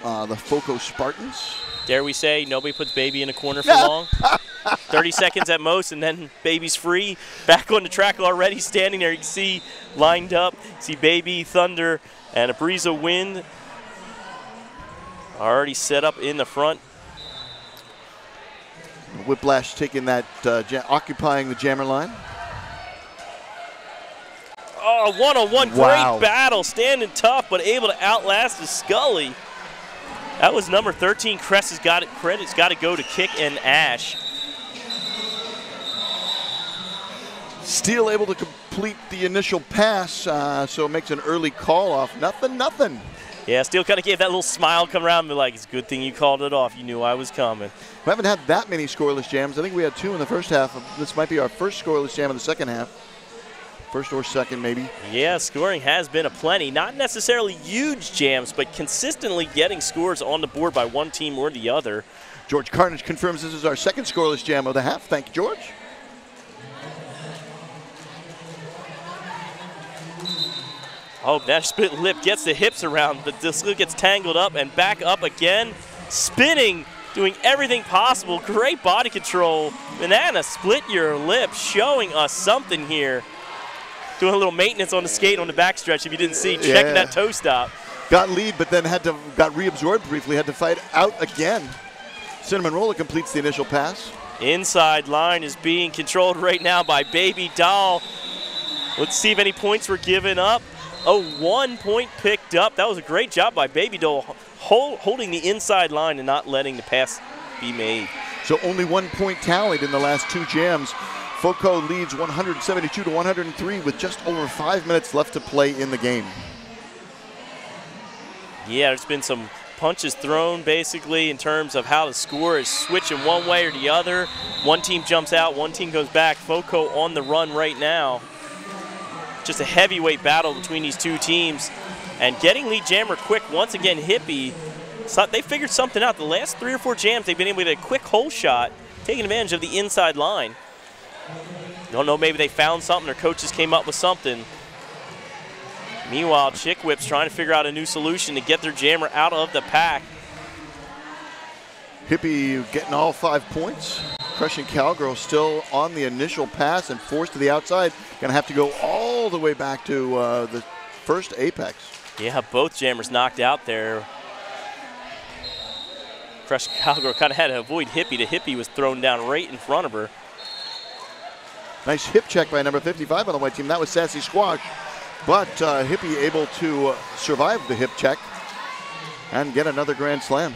the FOCO Spartans. Dare we say nobody puts Baby in a corner for long? 30 seconds at most, and then Baby's free. Back on the track already, standing there. You can see lined up. See Baby, Thunder, and a breeze of wind already set up in the front. Whiplash taking that, occupying the jammer line. Oh, one-on-one, Wow. great battle, standing tough, but able to outlast the Scully. That was number 13. Credit's got to go to Kick and Ash. Steele able to complete the initial pass, so it makes an early call off. Nothing. Yeah, Steele kind of gave that little smile, come around and be like, it's a good thing you called it off. You knew I was coming. We haven't had that many scoreless jams. I think we had 2 in the first half. This might be our first scoreless jam in the second half. First or second, maybe. Yeah, scoring has been aplenty. Not necessarily huge jams, but consistently getting scores on the board by one team or the other. George Carnage confirms this is our second scoreless jam of the half. Thank you, George. Oh, that split lip gets the hips around, but this gets tangled up and back up again. Spinning, doing everything possible. Great body control. Banana, split your lip, showing us something here. Doing a little maintenance on the skate on the backstretch, if you didn't see, checking that toe stop. Got lead, but then got reabsorbed briefly, had to fight out again. Cinnamon Roller completes the initial pass. Inside line is being controlled right now by Baby Doll. Let's see if any points were given up. Oh, 1 point picked up. That was a great job by Baby Doll, holding the inside line and not letting the pass be made. So only 1 point tallied in the last 2 jams. FOCO leads 172 to 103 with just over 5 minutes left to play in the game. Yeah, there's been some punches thrown basically in terms of how the score is switching one way or the other. One team jumps out, one team goes back. FOCO on the run right now. Just a heavyweight battle between these two teams. And getting lead jammer quick, once again, Hippie. So they figured something out. The last 3 or 4 jams, they've been able to get a quick hole shot, taking advantage of the inside line. Don't know, maybe they found something or coaches came up with something. Meanwhile, Chick Whips trying to figure out a new solution to get their jammer out of the pack. Hippie getting all 5 points. Crushing Cowgirl still on the initial pass and forced to the outside. Gonna have to go all the way back to the first apex. Yeah, both jammers knocked out there. Crushing Cowgirl kind of had to avoid Hippie. The Hippie was thrown down right in front of her. Nice hip check by number 55 on the white team. That was Sassy Squash. But Hippie able to survive the hip check and get another grand slam.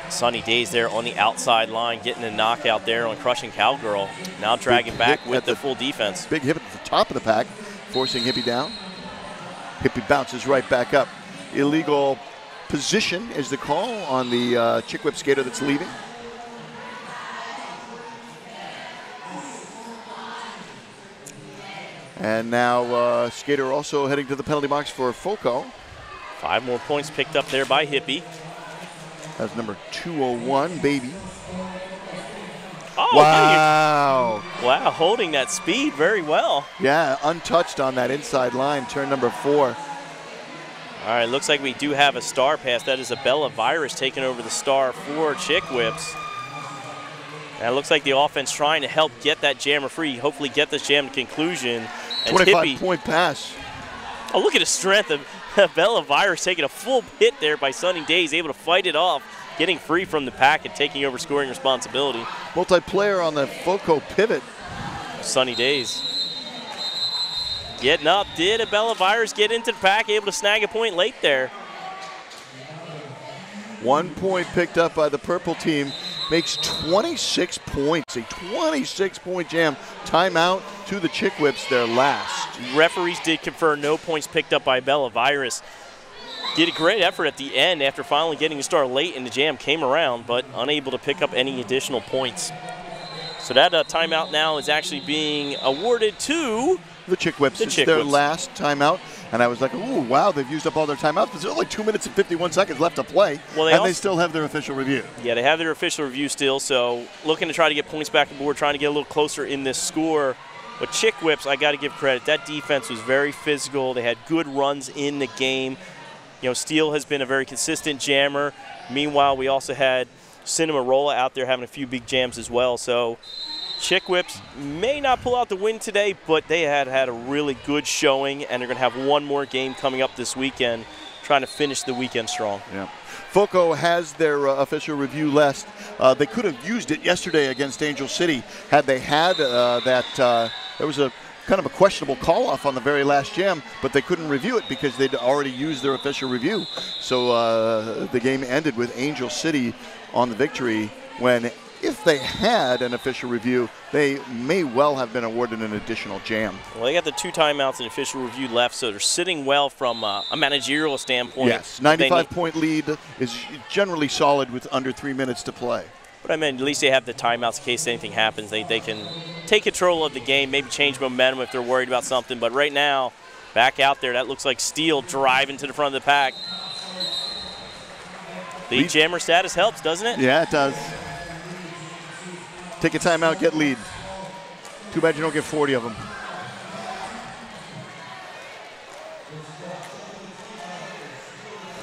Sunny Days there on the outside line, getting a knockout there on Crushing Cowgirl. Now dragging back with the full defense. Big hip at the top of the pack, forcing Hippie down. Hippie bounces right back up. Illegal position is the call on the Chick Whip skater that's leaving. And now skater also heading to the penalty box for FOCO. 5 more points picked up there by Hippie. That's number 201, Baby. Oh, wow. Wow, holding that speed very well. Yeah, untouched on that inside line, turn number 4. All right, looks like we do have a star pass. That is a Bella Virus taking over the star for Chick Whips. And it looks like the offense trying to help get that jammer free, hopefully get this jam to conclusion. 25-point pass. Oh, look at the strength of Bella Virus taking a full hit there by Sunny Days, able to fight it off, getting free from the pack and taking over scoring responsibility. Multiplayer on the FOCO pivot. Sunny Days. Getting up, did Abella Virus get into the pack, able to snag a point late there. 1 point picked up by the purple team, makes 26 points, a 26-point jam. Timeout to the Chick Whips, their last. Referees did confer no points picked up by Abella Virus. Did a great effort at the end after finally getting a start late in the jam, came around, but unable to pick up any additional points. So that timeout now is actually being awarded to the Chick Whips. It's their last timeout. And I was like, ooh, wow, they've used up all their timeouts. There's only 2 minutes and 51 seconds left to play. Well, and they still have their official review. Yeah, they have their official review still. So looking to try to get points back on board, trying to get a little closer in this score. But Chick Whips, I got to give credit. That defense was very physical. They had good runs in the game. You know, Steele has been a very consistent jammer. Meanwhile, we also had Cinnamorola out there having a few big jams as well. So Chick Whips may not pull out the win today, but they had a really good showing, and they're going to have one more game coming up this weekend, trying to finish the weekend strong. Yeah. FOCO has their official review list. They could have used it yesterday against Angel City had they had there was a kind of a questionable call-off on the very last jam, but they couldn't review it because they'd already used their official review. So the game ended with Angel City on the victory when, if they had an official review, they may well have been awarded an additional jam. Well, they got the 2 timeouts and official review left, so they're sitting well from a managerial standpoint. Yes, 95-point lead is generally solid with under 3 minutes to play. But I mean, at least they have the timeouts in case anything happens. They can take control of the game, maybe change momentum if they're worried about something. But right now, back out there, that looks like Steele driving to the front of the pack. Lead jammer status helps, doesn't it? Yeah, it does. Take a timeout, get lead. Too bad you don't get 40 of them.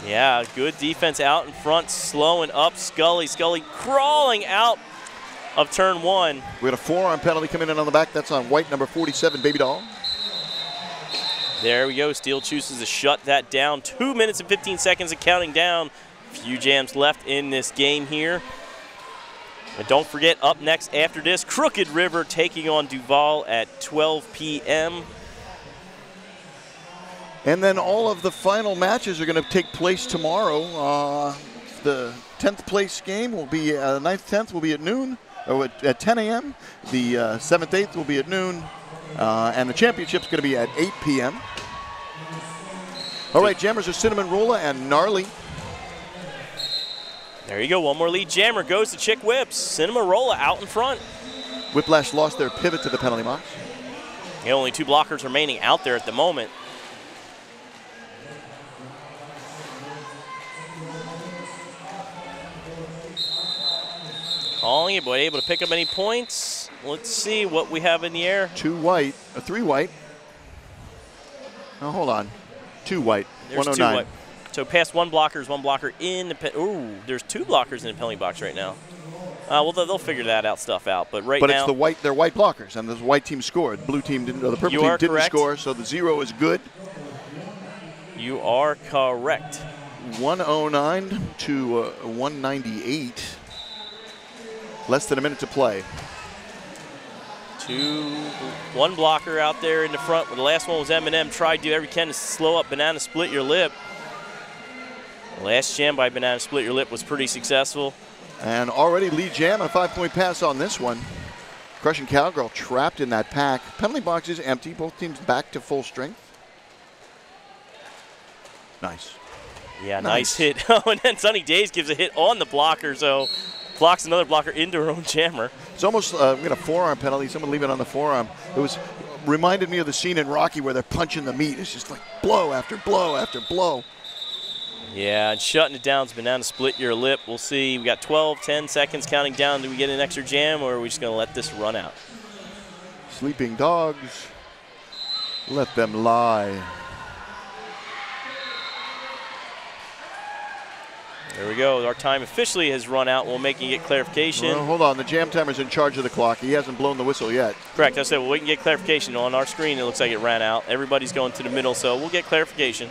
Yeah, good defense out in front, slowing up Scully. Scully crawling out of turn 1. We got a forearm penalty coming in on the back. That's on white number 47, Baby Doll. There we go. Steele chooses to shut that down. 2 minutes and 15 seconds and counting down. Few jams left in this game here. And don't forget, up next after this, Crooked River taking on Duval at 12 p.m. And then all of the final matches are going to take place tomorrow. The 10th place game will be, 9th, 10th will be at noon, or at 10 a.m. The 7th, 8th will be at noon. And the championship's going to be at 8 p.m. All right, jammers are Cinnamorola and Gnarly. There you go, one more lead jammer goes to Chick Whips. Cinnamorola out in front. Whiplash lost their pivot to the penalty box. Yeah, only 2 blockers remaining out there at the moment. Calling it, but able to pick up any points. Let's see what we have in the air. 2 white, 3 white. Oh, hold on. 2 white, there's 109. 2 white. So past 1 blocker in the ooh, there's 2 blockers in the penalty box right now. Well, they'll figure that stuff out. But right now, it's the white. They're white blockers, and the white team scored. The blue team didn't. Or the purple team didn't score. So the 0 is good. You are correct. 109 to 198. Less than a minute to play. 1 blocker out there in the front. The last one was Eminem. Tried to do every can to slow up Banana Split Your Lip. Last jam by Banana Split Your Lip was pretty successful. And already lead jam, a 5-point pass on this one. Crushing Cowgirl trapped in that pack. Penalty box is empty. Both teams back to full strength. Nice. Yeah, nice hit. Oh, and then Sunny Days gives a hit on the blocker, so blocks another blocker into her own jammer. It's almost, we got a forearm penalty. Someone leave it on the forearm. It reminded me of the scene in Rocky where they're punching the meat. It's just like blow after blow after blow. Yeah, and shutting it down is Banana Split Your Lip. We'll see. We got 12, 10 seconds counting down. Do we get an extra jam, or are we just going to let this run out? Sleeping dogs, let them lie. There we go. Our time officially has run out. We'll make you get clarification. Well, hold on. The jam timer's in charge of the clock. He hasn't blown the whistle yet. Correct. I said, well, we can get clarification. On our screen, it looks like it ran out. Everybody's going to the middle, so we'll get clarification.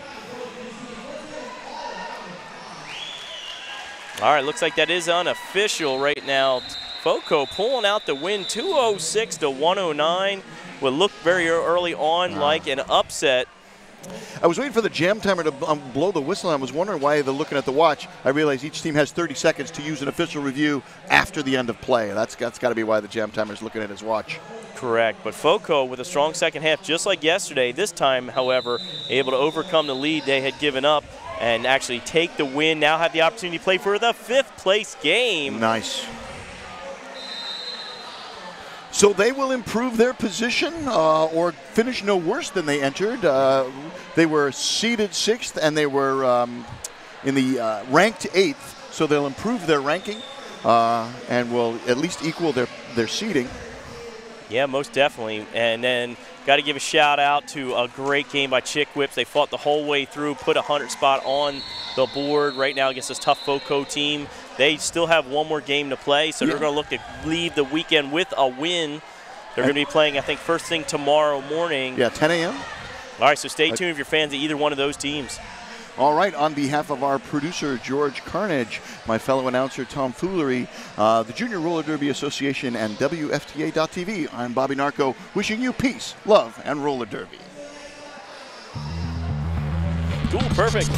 All right, looks like that is unofficial right now. FOCO pulling out the win, 206 to 109. What looked very early on like an upset. I was waiting for the jam timer to blow the whistle. I was wondering why they're looking at the watch. I realized each team has 30 seconds to use an official review after the end of play. That's got to be why the jam timer is looking at his watch. Correct, but FOCO with a strong second half, just like yesterday. This time, however, able to overcome the lead they had given up and actually take the win. Now have the opportunity to play for the 5th place game. Nice. So they will improve their position or finish no worse than they entered. They were seeded 6th and they were in the ranked 8th. So they'll improve their ranking and will at least equal their seeding. Yeah, most definitely. And then got to give a shout out to a great game by Chick Whips. They fought the whole way through, put a 100 spot on the board right now against this tough FOCO team. They still have one more game to play, so they're going to look to leave the weekend with a win. They're going to be playing, I think, first thing tomorrow morning. Yeah, 10 a.m. All right, so stay tuned if you're fans of either one of those teams. All right, on behalf of our producer, George Carnage, my fellow announcer, Tom Foolery, the Junior Roller Derby Association, and WFTA.tv, I'm Bobby Narco, wishing you peace, love, and roller derby. Cool, perfect.